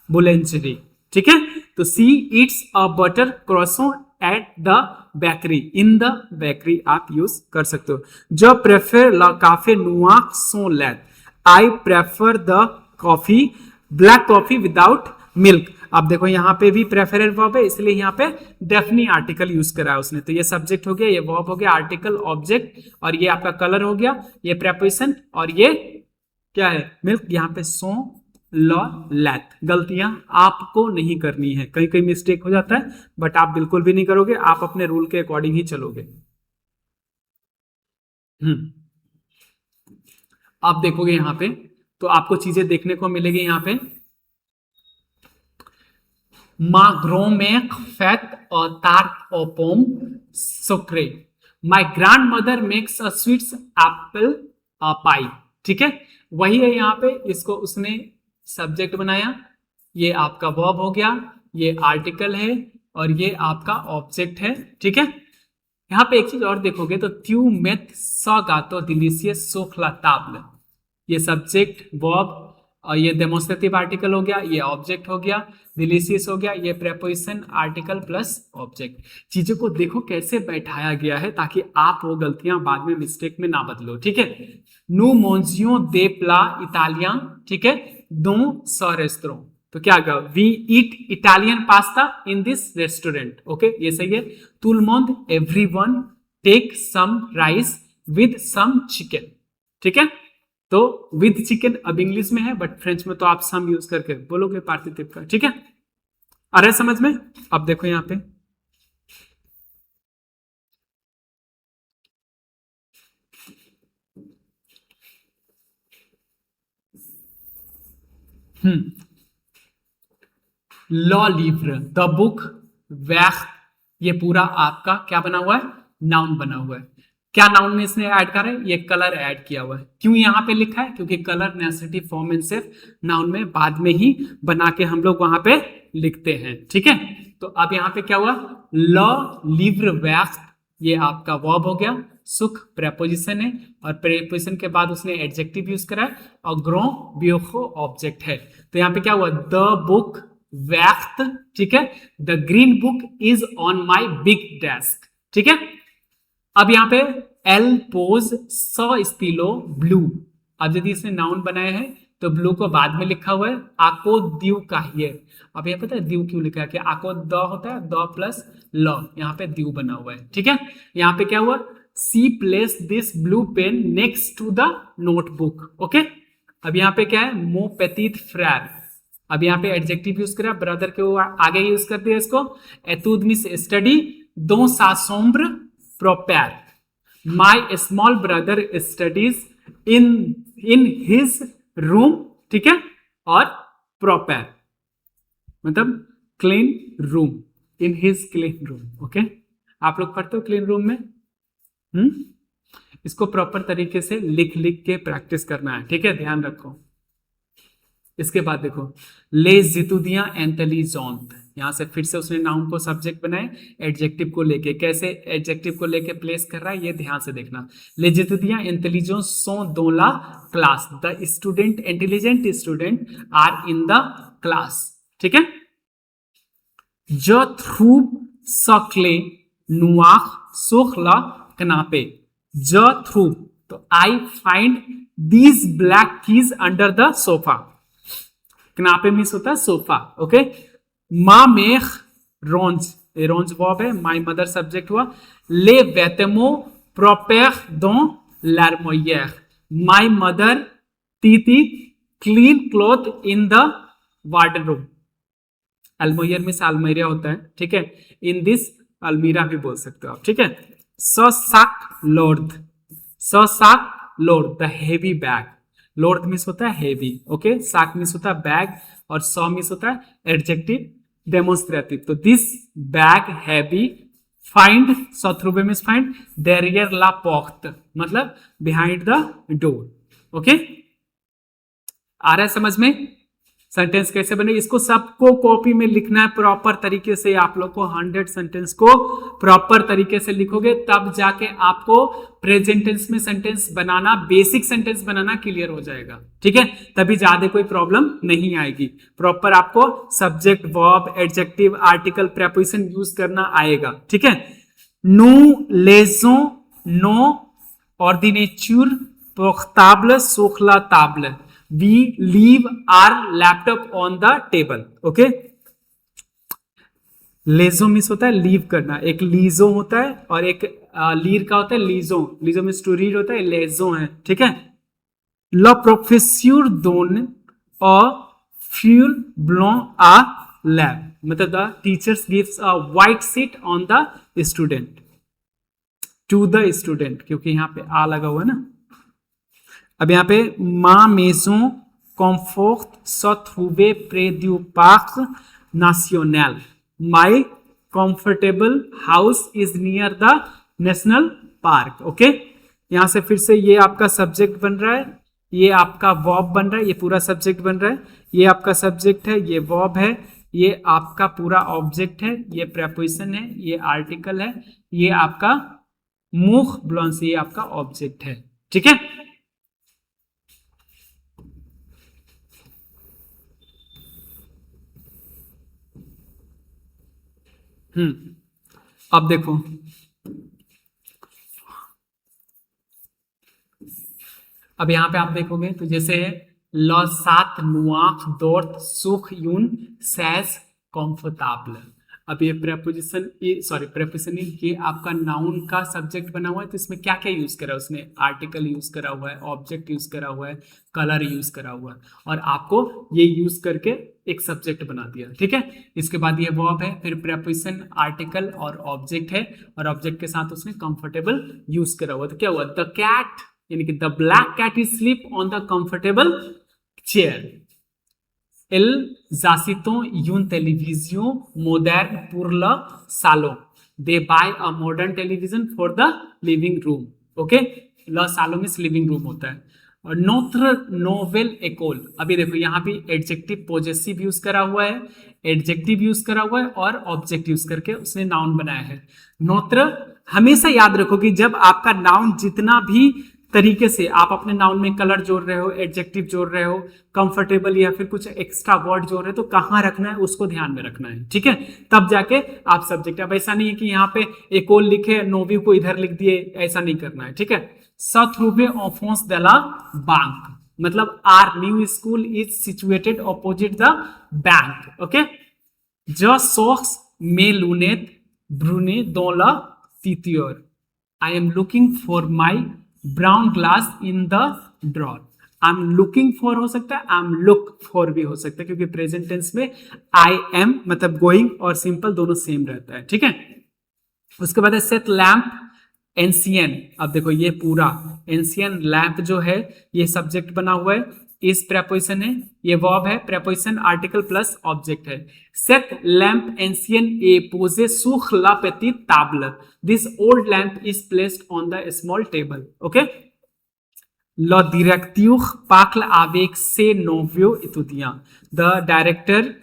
बुलेंचरी। ठीक है, तो she eats a butter croissant at the bakery, in the bakery आप यूज कर सकते हो। जो प्रेफर ला काफे नुआक सो लेट, I prefer the coffee black coffee without milk. अब देखो यहाँ पे भी प्रेफरेबल वर्ब है, इसलिए यहाँ पे डेफिनी आर्टिकल यूज करा है उसने। तो ये सब्जेक्ट हो गया, ये वर्ब हो गया, आर्टिकल ऑब्जेक्ट, और ये आपका कलर हो गया, ये प्रेपोजिशन, और ये क्या है मिल्क। यहाँ पे सो लॉ लैथ। गलतियां आपको नहीं करनी है, कहीं कहीं मिस्टेक हो जाता है, बट आप बिल्कुल भी नहीं करोगे, आप अपने रूल के अकॉर्डिंग ही चलोगे। आप देखोगे यहाँ पे तो आपको चीजें देखने को मिलेगी। यहाँ पे माग्रोमेक फैट और तार ओपोम सुक्रे, my grand mother makes a sweets apple pie. ठीक है, वही है यहाँ पे, इसको उसने सब्जेक्ट बनाया, ये आपका वर्ब हो गया, ये आर्टिकल है और ये आपका ऑब्जेक्ट है। ठीक है, यहाँ पे एक चीज और देखोगे तो त्यू मेथ सौ गातो डिलीशियस सोखला ताबल, ये सब्जेक्ट वर्ब और ये डेमोन्स्ट्रेटिव आर्टिकल हो गया, ये ऑब्जेक्ट हो गया, डिलीशियस हो गया, ये प्रेपोजिशन आर्टिकल प्लस ऑब्जेक्ट। चीजों को देखो कैसे बैठाया गया है, ताकि आप वो गलतियां बाद में मिस्टेक में ना बदलो। ठीक है, नु मोंजियो दे प्ला इटालियन, ठीक है, दो सौ रेस्टोरों, तो क्या होगा, we eat Italian pasta in this restaurant. Okay, ये सही है। तुलमोंद everyone take some rice with some chicken. ठीक है, तो विद चिकन अब इंग्लिश में है, बट फ्रेंच में तो आप सम यूज करके बोलोगे पार्थिव का। ठीक है, आ रहा है समझ में। अब देखो यहाँ पे लॉ लिव्र द बुक वैख, ये पूरा आपका क्या बना हुआ है, नाउन बना हुआ है। क्या नाउन में इसने ऐड करा है, ये कलर ऐड किया हुआ है। क्यों यहाँ पे लिखा है, क्योंकि कलर नेसेसिटी फॉर्म एंड सिर्फ नाउन में बाद में ही बना के हम लोग वहां पे लिखते हैं। ठीक है, तो अब यहाँ पे क्या हुआ, लॉ लिव्र वैख, ये आपका वर्ब हो गया, सुख प्रेपोजिशन है, और प्रेपोजिशन के बाद उसने एडजेक्टिव यूज करा है, और ग्रो बियोखो ऑब्जेक्ट है। तो यहाँ पे क्या हुआ, द बुक वैख्त, ठीक है, the green book is on my big desk. ठीक है, अब यहाँ पे एल पोज सौ स्टीलो ब्लू, अब यदि इसने नाउन बनाया है तो ब्लू को बाद में लिखा हुआ है, आको दीव काहिए। अब ये पता है दीव क्यों लिखा है, कि आको द होता है, द प्लस ल, यहाँ पे दीव बना हुआ है। ठीक है, यहाँ पे क्या हुआ, she places this blue pen next to the notebook. Okay, अब यहाँ पे क्या है, मो पेतीत फ्रैर, अब यहाँ पे एडजेक्टिव यूज करा, ब्रदर के वो आगे यूज कर दिया इसको, एतुद मींस स्टडी, दो सा सोम्ब्र प्रोपेर, my small brother studies in in his room, ठीक है, और प्रोपेर मतलब clean room, in his clean room, okay. आप लोग पढ़ते हो क्लीन रूम में, इसको प्रॉपर तरीके से लिख लिख के प्रैक्टिस करना है, ठीक है, ध्यान रखो। इसके बाद देखो, ले जितुदिया एंटेलिजोंत, यहां से फिर से उसने नाउन को सब्जेक्ट बनाए, एडजेक्टिव को लेके, कैसे एडजेक्टिव को लेके प्लेस कर रहा है ये ध्यान से देखना। ले जितुदिया एंटेलिजोंस सो दोला क्लास, the student intelligent student are in the class, ठीक है। जो थ्रू सकले नुआख सुखला कनापे, जो थ्रू, तो I find these black keys under the sofa, कनापे मीन्स होता है सोफा, ओके। मा मेख रोंज, रोंज वर्ब है, माय मदर सब्जेक्ट हुआ, ले वेतेमो प्रोपेख दो लर्मोयर, my mother tidy clean cloth in the wardrobe, अल्मोयर में अलमीरा होता है, ठीक है, इन दिस अलमीरा भी बोल सकते हो आप, ठीक है। सो साक लोर्ड, सो साक Lord the heavy bag, Lord means होता है हेवी, ओके, साक मीन्स होता है बैग, और सो मीन्स होता है एडजेक्टिव डेमोन्स्ट्रेटिव, तो दिस बैग हैवी, फाइंड, सथरुबे मीन्स फाइंड, देरियर ला पोख्त मतलब बिहाइंड द डोर, ओके। आ रहा है समझ में सेंटेंस कैसे बने, इसको सबको कॉपी में लिखना है प्रॉपर तरीके से, आप लोग को 100 सेंटेंस को प्रॉपर तरीके से लिखोगे तब जाके आपको प्रेजेंट टेंस में सेंटेंस बनाना, बेसिक सेंटेंस बनाना क्लियर हो जाएगा, ठीक है, तभी ज्यादा कोई प्रॉब्लम नहीं आएगी। प्रॉपर आपको subject verb adjective article preposition use करना आएगा, ठीक है। नो लेजो नो ऑर्डिनेचुर पोख्ताब्ल सोखला ताब्ल, we leave our laptop on the table, okay। लेजो मीन्स होता है लीव करना, एक लीजो होता है और एक लीर का होता है लीजो, लीजो मीन्स टू रीड होता है, लेजो है, ठीक है। ल प्रोफेस्योर दोन और फ्यूल ब्लॉ आ लैब, मतलब the teachers gives a white sheet on the student, to the student, क्योंकि यहाँ पे आ लगा हुआ है ना। अब यहाँ पे मा मेजो कॉम्फोर्ट सथुबे प्रेद्यूपाक नासियोनल, my comfortable house is near the national park, okay. यहां से फिर से ये आपका सब्जेक्ट बन रहा है, ये आपका वर्ब बन रहा है, ये पूरा सब्जेक्ट बन रहा है, ये आपका सब्जेक्ट है, ये वर्ब है, ये आपका पूरा ऑब्जेक्ट है, ये प्रेपोजिशन है, ये आर्टिकल है, ये आपका मुख ब्लॉन्स, ये आपका ऑब्जेक्ट है, ठीक है। अब देखो, अब यहां पे आप देखोगे तो जैसे ल सात नुआख दोर्थ सुख यून सैस कंफर्टेबल, अब ये प्रेपोजिशन, सॉरी प्रेपोजिशन, ये आपका नाउन का सब्जेक्ट बना हुआ है, तो इसमें क्या क्या यूज करा है उसने, आर्टिकल यूज करा हुआ है, ऑब्जेक्ट यूज करा हुआ है, कलर यूज करा हुआ है, और आपको ये यूज करके एक सब्जेक्ट बना दिया, ठीक है। इसके बाद ये वर्ब है, फिर प्रेपोजिशन आर्टिकल और ऑब्जेक्ट है, और ऑब्जेक्ट के साथ उसने कंफर्टेबल यूज करा हुआ, तो क्या हुआ, द कैट, यानी कि the black cat is sleep on the comfortable chair, el zasito y un televisión moderno por la salón, they buy a modern television for the living room, okay। la salon में living room होता है। और Notre novel एकोल, अभी देखो यहाँ भी adjective possessive use करा हुआ है, एडजेक्टिव यूज करा हुआ है, और ऑब्जेक्ट यूज करके उसने नाउन बनाया है। नोत्र, हमेशा याद रखो कि जब आपका नाउन जितना भी तरीके से आप अपने नाउन में कलर जोड़ रहे हो, एडजेक्टिव जोड़ रहे हो, कंफर्टेबल या फिर कुछ एक्स्ट्रा वर्ड जोड़ रहे हो, तो कहाँ रखना है उसको ध्यान में रखना है, ठीक है, तब जाके आप सब्जेक्ट। अब ऐसा नहीं है कि यहाँ पे एकोल लिखे नोवी को इधर लिख दिए, ऐसा नहीं करना है, ठीक है। सथरुबे ऑफोंस देला बैंक, मतलब our new school is situated opposite the bank, okay. जो सोक्स मे लूनेत ब्रूने दोला तीतियोर, I am looking for my brown glass in the drawer, I am looking for हो सकता है, आई एम लुक फॉर भी हो सकता है, क्योंकि प्रेजेंट टेंस में आई एम मतलब गोइंग और सिंपल दोनों सेम रहता है, ठीक है। उसके बाद है सेट लैम्प एंसियन। अब देखो ये पूरा एंसियन लैम्प जो है ये सब्जेक्ट बना हुआ है, इस प्रेपोजिशन है, ये वर्ब है, प्रेपोजिशन आर्टिकल प्लस ऑब्जेक्ट है। सेट लैम्प एंसियन ए पोजे सुख ला पेटिट ताब्ल, this old lamp is placed on the small table, okay. Lo directivo parla avec ses novios étudiants. The director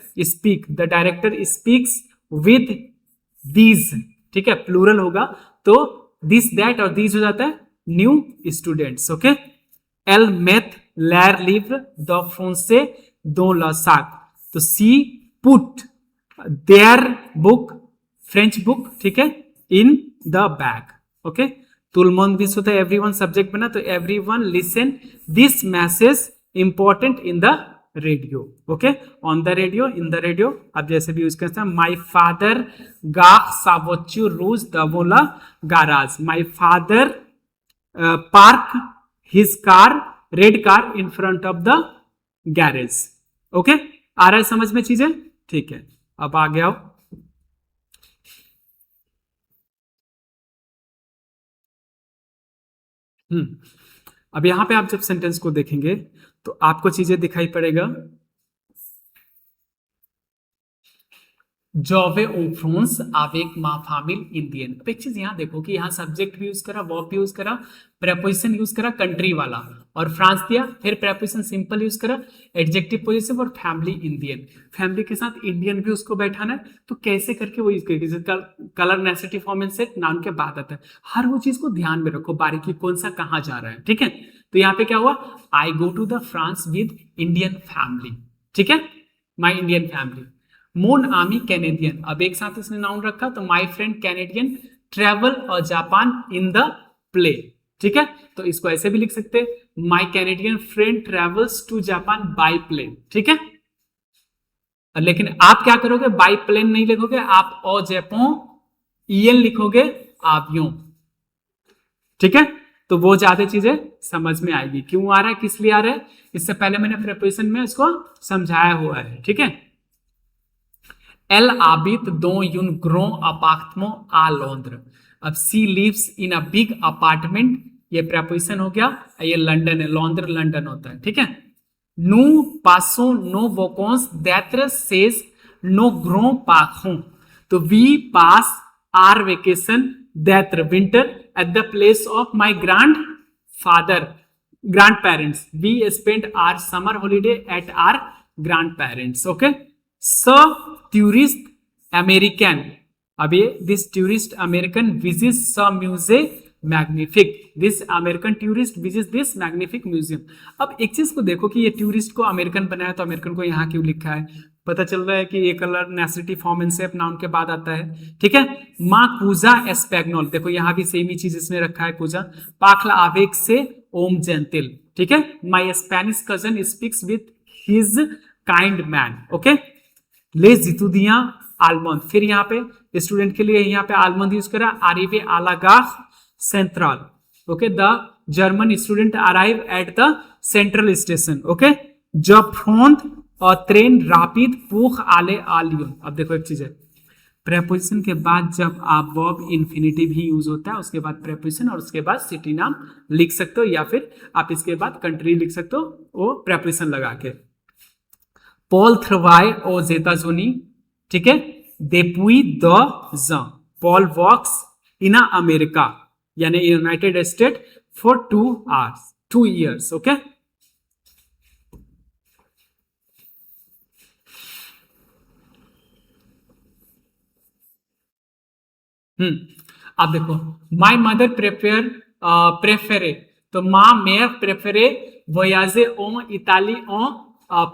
speaks with these, ठीक है, प्लूरल होगा तो दिस दैट और दीज हो जाता है न्यू स्टूडेंट्स, ओके। एल मेथ लैर लिव द फ्रांसे दो ला साक, तो she put their book French book, ठीक है, इन द बैग, ओके। तुलमन भी होता है एवरीवन सब्जेक्ट बना, तो everyone listen this message important in the radio, okay, on the radio, in the radio. अब जैसे भी यूज करते हैं, माई फादर गाख सावोच्यू रूज दबोला गाराज, my father park his car red car in front of the garage, okay. आ रहा है समझ में चीजें, ठीक है। अब आ गया अब यहां पे आप जब सेंटेंस को देखेंगे तो आपको चीजें दिखाई पड़ेगा। जॉवे ओ फ्रांस avec ma famille इंडियन। अब एक चीज यहां देखो कि यहां सब्जेक्ट भी यूज करा, वर्ब भी यूज करा, प्रेपोजिशन यूज करा कंट्री वाला और फ्रांस दिया, फिर प्रेपोजिशन सिंपल यूज करा, एडजेक्टिव पॉजिटिव और फैमिली इंडियन। फैमिली के साथ इंडियन भी उसको बैठाना है, तो कैसे करके वो यूज करेगी, कलर नेसेटिव फॉर्म से नाउन के बाद आता है। हर वो चीज को ध्यान में रखो, बारीकी कौन सा कहां जा रहा है, ठीक है। तो यहाँ पे क्या हुआ, I go to the France with Indian family, ठीक है, माई इंडियन फैमिली। मोन आमी कैनेडियन, अब एक साथ इसने नाउन रखा तो माई फ्रेंड कैनेडियन ट्रेवल और जापान इन द प्ले, ठीक है। तो इसको ऐसे भी लिख सकते हैं, my Canadian friend travels to Japan by plane, ठीक है। लेकिन आप क्या करोगे, बाय प्लेन नहीं लिखोगे, आप ओ जैपो ईएल लिखोगे आवियों, ठीक है। तो वो ज्यादा चीजें समझ में आएगी, क्यों आ रहा है, किस लिए आ रहा है, इससे पहले मैंने प्रिपरेशन में इसको समझाया हुआ है, ठीक है। एल आबित दो यून ग्रो अपार्टमो आ लॉन्ड्र, अब she lives in a big apartment, ये प्रेपोजिशन हो गया, ये लंदन है, लॉन्ड्र लंदन होता है, ठीक है। नो पासो नो वोकोंस दैत्र सेज नो ग्रो पाखों, तो वी पास आर वेकेशन दैत्र winter at the place of my grand father grand parents, we spend our summer holiday at our grand parents, okay. स टूरिस्ट अमेरिकन, अब ये दिस टूरिस्ट अमेरिकन विजिट स म्यूजियम मैग्निफिक, दिस अमेरिकन टूरिस्ट विजिट दिस मैग्निफिक म्यूजियम। अब एक चीज को देखो कि ये टूरिस्ट को अमेरिकन बनाया, तो अमेरिकन को यहाँ क्यों लिखा है, पता चल रहा है कि ये कलर नेसेटिव फॉर्म इनसेप नाउन के बाद आता है, ठीक है। माँ कूजा एस्पेग्नोल, देखो यहाँ भी सेम ही चीज इसने रखा है, कूजा। पाखला आवेग से ओम जेंटिल, ठीक है। My Spanish cousin speaks with his kind man, okay. ले जितुदिया आलमंड, फिर यहाँ पे स्टूडेंट के लिए यहाँ पे आलमंड यूज करा, आरिवे आलागाह सेंट्रल, ओके। The German student arrive at the central station, okay. जब फ्रॉन्ट और ट्रेन रापिड पूख आले आलियन। अब देखो एक चीज है, प्रेपोजिशन के बाद जब आप वर्ब इन्फिनिटिव ही यूज होता है, उसके बाद प्रेपोजिशन और उसके बाद सिटी नाम लिख सकते हो, या फिर आप इसके बाद कंट्री लिख सकते हो वो प्रेपोजिशन लगा के। पॉल थ्रवाई ओ जेताजोनी, ठीक है। देपुई द ज, पॉल वॉक्स इन अमेरिका यानी United state for 2 years, okay. अब देखो, माई मदर प्रेफेरे, तो माँ मेयर प्रेफेरे वोयाजे ओ इताली ओ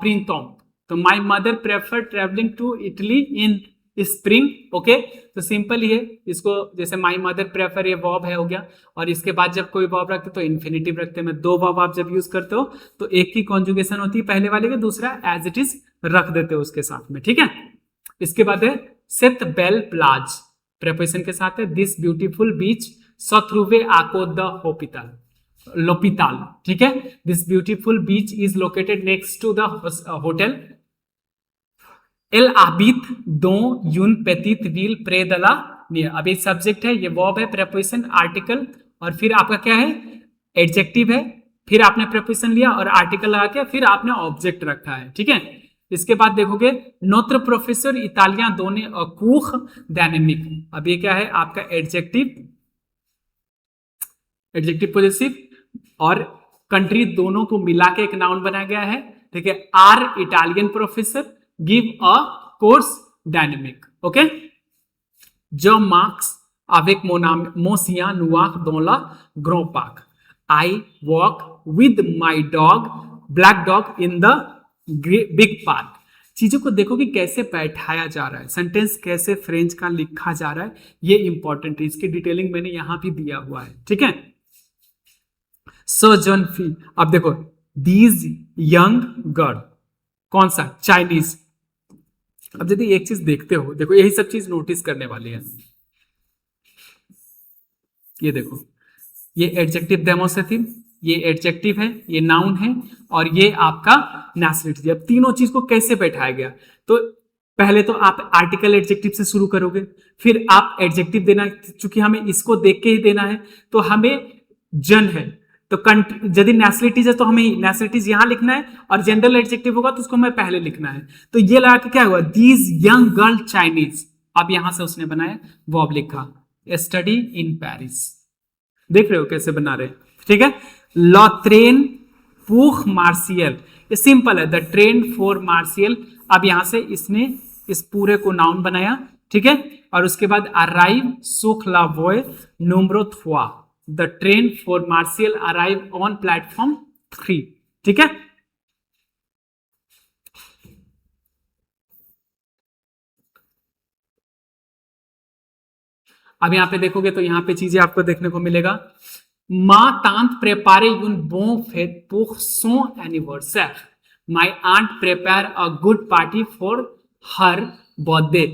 प्रिंटोम, तो my mother prefer travelling to Italy in spring, okay. तो सिंपल ही है, इसको जैसे माई मदर प्रेफर ये वर्ब है हो गया, और इसके बाद जब कोई वर्ब रखते तो इन्फिनिटिव रखते हैं। दो वर्ब आप जब यूज करते हो तो एक की कॉन्जुगेशन होती है पहले वाले के, दूसरा एज इट इज रख देते हो उसके साथ में, ठीक है। इसके बाद है सेट बेल प्लाज, प्रेपोजिशन के साथ है दिस ब्यूटीफुल बीच सथ्रुवे आको द हॉपिटल, लोपिताल, ठीक है। This beautiful beach is located next to the hotel एल आबिद दो यून पेतित विल प्रे दला नियर। अब एक सब्जेक्ट है, ये वर्ब है, प्रेपोजिशन, आर्टिकल, और फिर आपका क्या है, एडजेक्टिव है, फिर आपने प्रेपोजिशन लिया और आर्टिकल लगा के फिर आपने ऑब्जेक्ट रखा है, ठीक है। इसके बाद देखोगे नोत्र प्रोफेसर इतालिया दोने अकूख डायनेमिक। अब ये क्या है आपका एडजेक्टिव, एडजेक्टिव पॉजेसिव और कंट्री दोनों को मिला के एक नाउन बनाया गया है, ठीक है। Our Italian professor give a course dynamic, okay. जो मार्क्स avec mon chien noir dans la grand parc. I walk with my dog, black dog in the big park. चीजों को देखो कि कैसे बैठाया जा रहा है, सेंटेंस कैसे फ्रेंच का लिखा जा रहा है, ये इंपॉर्टेंट है। इसकी डिटेलिंग मैंने यहां भी दिया हुआ है, ठीक है। सोजन फी, अब देखो दीज यंग गर्ल, कौन सा, चाइनीज। अब यदि एक चीज देखते हो, देखो यही सब चीज नोटिस करने वाली है। ये देखो, ये एडजेक्टिव डेमोस्ट्रेटिव, ये एडजेक्टिव है, ये नाउन है, और ये आपका नेशनलिटी। अब तीनों चीज को कैसे बैठाया गया, तो पहले तो आप आर्टिकल एडजेक्टिव से शुरू करोगे, फिर आप एडजेक्टिव देना, चूंकि हमें इसको देख के ही देना है, तो हमें जन है, तो यदि नेशनलिटीज है तो हमें नेशनलिटीज यहां लिखना है, और जनरल एडजेक्टिव होगा तो उसको हमें पहले लिखना है। तो ये लगा के क्या हुआ, दीज यंग गर्ल चाइनीज। अब यहां से उसने बनाया वर्ब लिखा, स्टडी इन पेरिस। देख रहे हो कैसे बना रहे, ठीक है। लॉ ट्रेन पूख मार्शियल, ये सिंपल है, द ट्रेन फॉर मार्शियल। अब यहां से इसने इस पूरे को नाउन बनाया, ठीक है। और उसके बाद अराइव सुख ला वोय नूमरो थ्वा, the train for Marseille arrive on platform 3, ठीक है। अब यहां पे देखोगे तो यहां पे चीजें आपको देखने को मिलेगा। मां तांत प्रेपारे यून बो फेट पुख सो एनिवर्सर, my aunt prepare a good party for her birthday.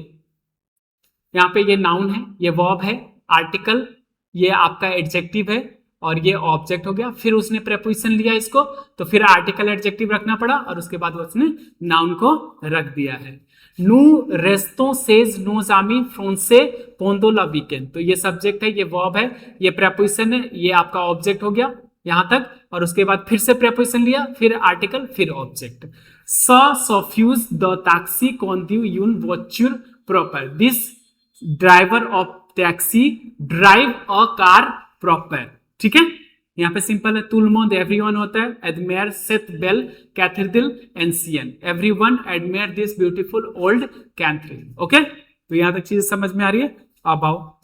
यहां पे ये नाउन है, ये वर्ब है, आर्टिकल, ये आपका एडजेक्टिव है, और ये ऑब्जेक्ट हो गया। फिर उसने प्रेपोजिशन लिया इसको, तो फिर आर्टिकल एडजेक्टिव रखना पड़ा, और उसके बाद उसने नाउन को रख दिया है। नू रेस्तो सेज नो जामी फ्रांसे पोंदो ला वीकेंड, तो ये सब्जेक्ट है, ये वर्ब है, ये प्रेपोजिशन है, ये आपका ऑब्जेक्ट हो गया यहां तक, और उसके बाद फिर से प्रेपोजिशन लिया, फिर आर्टिकल, फिर ऑब्जेक्ट। सफ्यूज द टैक्सी कॉन्ड्यू यून वॉच्यूर प्रॉपर, this driver of taxi drive a car proper, ठीक है। यहाँ पे सिंपल है, तुलमोद एवरीवन होता है, एडमेयर सेथ बेल कैथेड्रल एंसियन, everyone admire this beautiful old cathedral, okay. तो यहां तक चीज समझ में आ रही है। अब आओ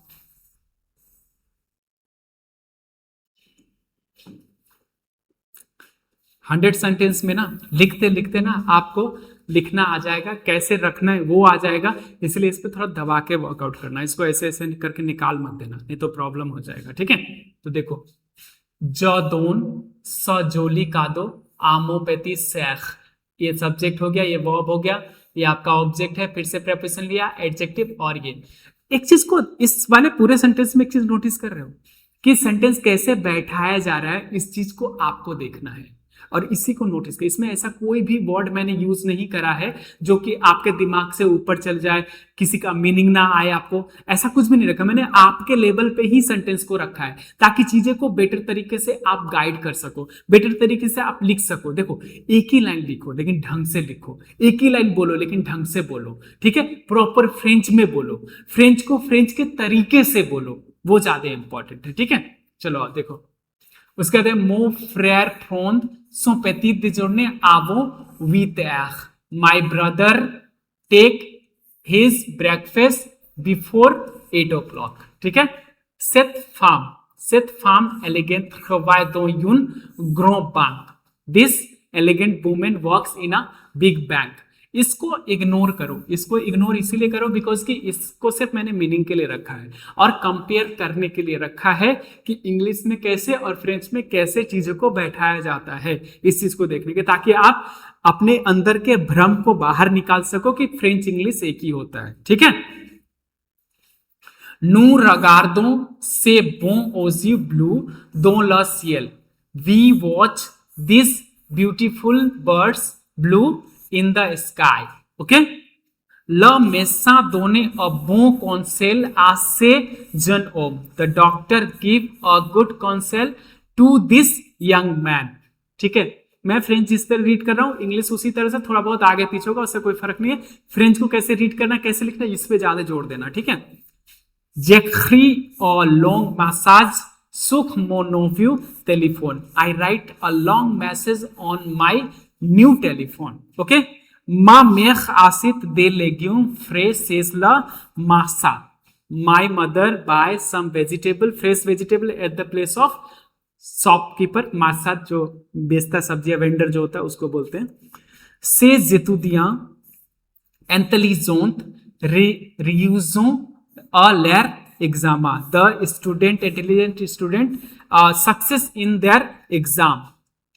100 सेंटेंस में ना लिखते लिखते ना आपको लिखना आ जाएगा, कैसे रखना है वो आ जाएगा, इसलिए इस पर थोड़ा दबा के वर्कआउट करना, इसको ऐसे ऐसे करके निकाल मत देना, नहीं तो प्रॉब्लम हो जाएगा, ठीक है। तो देखो, जौदोन सजोली कादो आमोपैथी सैख, ये सब्जेक्ट हो गया, ये वर्ब हो गया, ये आपका ऑब्जेक्ट है, फिर से प्रेपोजिशन लिया, एडजेक्टिव, और ये एक चीज को इस वाले पूरे सेंटेंस में एक चीज नोटिस कर रहे हो कि सेंटेंस कैसे बैठाया जा रहा है, इस चीज को आपको देखना है और इसी को नोटिस कर। इसमें ऐसा कोई भी वर्ड मैंने यूज नहीं करा है जो कि आपके दिमाग से ऊपर चल जाए, किसी का मीनिंग ना आए आपको, ऐसा कुछ भी नहीं रखा मैंने। आपके लेवल पे ही सेंटेंस को रखा है ताकि चीजें को बेटर तरीके से आप गाइड कर सको, बेटर तरीके से आप लिख सको। देखो, एक ही लाइन लिखो लेकिन ढंग से लिखो, एक ही लाइन बोलो लेकिन ढंग से बोलो, ठीक है। प्रॉपर फ्रेंच में बोलो, फ्रेंच को फ्रेंच के तरीके से बोलो, वो ज्यादा इंपॉर्टेंट है, ठीक है। चलो देखो, उसके बाद मो फ्रेयर फ्रोंद सो petit déjeuner avant 8 heures. My brother take his breakfast before 8 o'clock. ठीक है। Cette femme elegant travaille dans une grande banque. This elegant woman works in a big bank. इसको इग्नोर करो, इसको इग्नोर इसीलिए करो बिकॉज कि इसको सिर्फ मैंने मीनिंग के लिए रखा है और कंपेयर करने के लिए रखा है कि इंग्लिश में कैसे और फ्रेंच में कैसे चीजों को बैठाया जाता है, इस चीज को देखने के, ताकि आप अपने अंदर के भ्रम को बाहर निकाल सको कि फ्रेंच इंग्लिश एक ही होता है, ठीक है। नू रगार्दो से बों ओजी ब्लू दो ल सियल, we watch this beautiful birds blue in the sky. Okay. Le médecin donne a bon conseil à ce jeune homme. The doctor give a good counsel to this young man. ठीक है. मैं फ्रेंच जिस तरह read कर रहा हूँ, English उसी तरह से थोड़ा बहुत आगे पीछे होगा, उससे कोई फर्क नहीं है. फ्रेंच को कैसे रीड करना, कैसे लिखना, इस पे ज्यादा जोर देना. ठीक है. J'écris a long message sur mon nouveau téléphone. I write a long message on my new telephone. Okay. Ma mère achète des légumes frais chez la massa. My mother buys some fresh vegetable at the place of shopkeeper. मासा जो बेचता सब्जियां, vendor जो होता है उसको बोलते हैं. Ces étudiants intelligents réussissent à leur examen. The intelligent student success in their exam.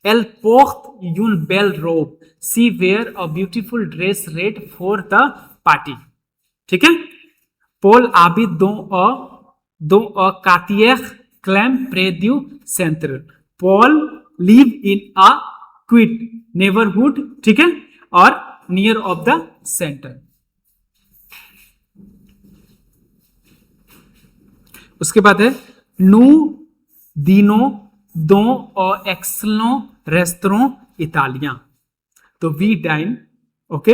Elle porte une belle robe. She wear a beautiful dress red for the party. ठीक है. Paul habite dans un quartier calme près du centre. Paul live in a quiet neighborhood. ठीक है. और near of the center. उसके बाद है nous dînons dans un excellent restaurant italien. तो we dine okay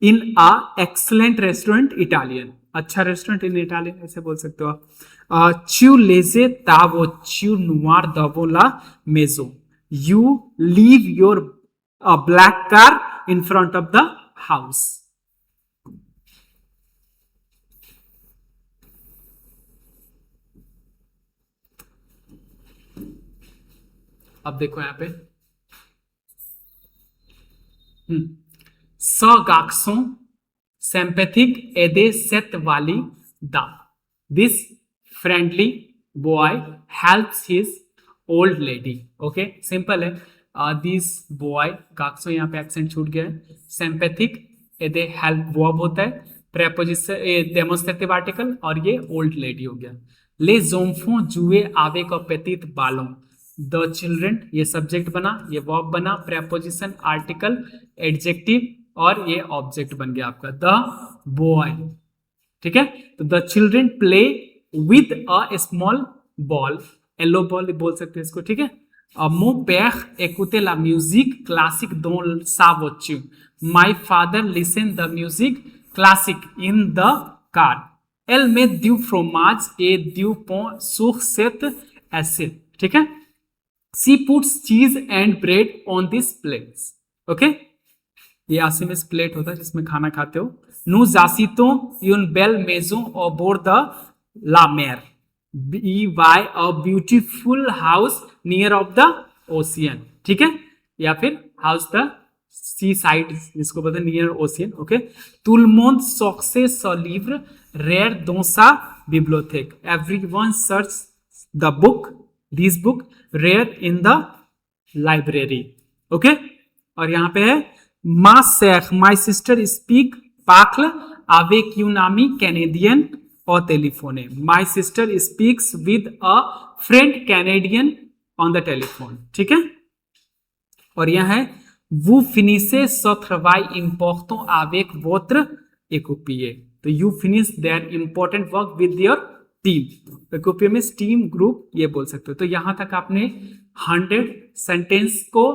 in a excellent restaurant Italian. अच्छा restaurant in Italian ऐसे बोल सकते हो आप. च्यू लेजे तावो च्यू नुआर दबोला मेजो. You leave your black car in front of the house. अब देखो यहां पे स गाक्सों sympathetic aider cette valida. This friendly boy helps his old lady. Okay, simple है. This boy गाक्सों यहाँ पे एक्सेंट छूट गया है. sympathetic aider help वर्ब होता है, प्रेपोजिशन डेमोन्स्ट्रेटिव आर्टिकल, और ये ओल्ड लेडी हो गया. Les enfants jouer avec un petit ballon. The children ये सब्जेक्ट बना, ये वर्ब बना, प्रेपोजिशन आर्टिकल एडजेक्टिव, और ये ऑब्जेक्ट बन गया आपका द बॉय. ठीक है. तो the children play with a small ball, yellow ball बोल सकते हैं इसको. ठीक है. mon père écoute la musique classique dans sa voiture. My father listen the music classique in the car. Elle met du fromage et du pain sur cette assiette. ठीक है. She puts cheese and bread on this plates. Okay? ये आसिमिस plate होता है जिसमें खाना खाते हो. Nous achetons une belle maison au bord de la mer. We buy a beautiful house near of the ocean. ठीक है. या फिर house the seaside जिसको बोलते हैं near ocean. Okay? Tout le monde cherche ce livre rare dans sa bibliothèque. Everyone searches the book, this book rare in the library. Okay? और यहाँ पे है ma sœur, my sister speak parle avec une amie canadienne au téléphone. My sister speaks with a friend Canadian on the telephone. ठीक है. और यहाँ है vous finissez ce travail important avec votre équipier. तो you finish their important work with your team. एकोपिया में team group ये बोल सकते हो. तो यहां तक आपने 100 सेंटेंस को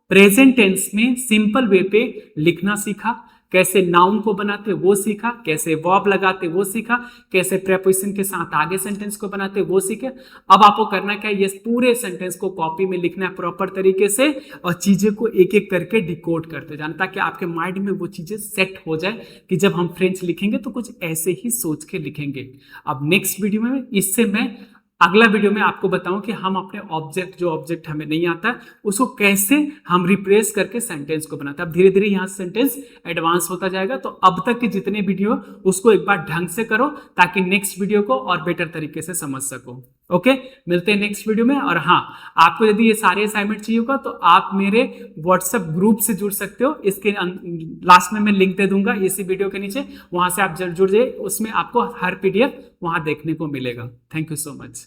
प्रेजेंट टेंस में सिंपल वे पे लिखना सीखा. कैसे नाउन को बनाते वो सीखा, कैसे वर्ब लगाते वो सीखा, कैसे प्रेपोजिशन के साथ आगे सेंटेंस को बनाते वो सीखे. अब आपको करना क्या है, ये पूरे सेंटेंस को कॉपी में लिखना है प्रॉपर तरीके से, और चीजें को एक एक करके डिकोड करते जाना, ताकि आपके माइंड में वो चीजें सेट हो जाए कि जब हम फ्रेंच लिखेंगे तो कुछ ऐसे ही सोच के लिखेंगे. अब नेक्स्ट वीडियो में इससे मैं अगला वीडियो में आपको बताऊं कि हम अपने ऑब्जेक्ट हमें नहीं आता उसको कैसे हम रिप्लेस करके सेंटेंस को बनाते हैं. अब धीरे धीरे यहाँ सेंटेंस एडवांस होता जाएगा. तो अब तक के जितने वीडियो उसको एक बार ढंग से करो ताकि नेक्स्ट वीडियो को और बेटर तरीके से समझ सको. ओके, मिलते हैं नेक्स्ट वीडियो में. और हाँ, आपको यदि ये सारे असाइनमेंट चाहिए होगा तो आप मेरे व्हाट्सएप ग्रुप से जुड़ सकते हो. इसके लास्ट में मैं लिंक दे दूंगा इसी वीडियो के नीचे, वहां से आप जुड़ जाइए. उसमें आपको हर PDF वहां देखने को मिलेगा. Thank you so much.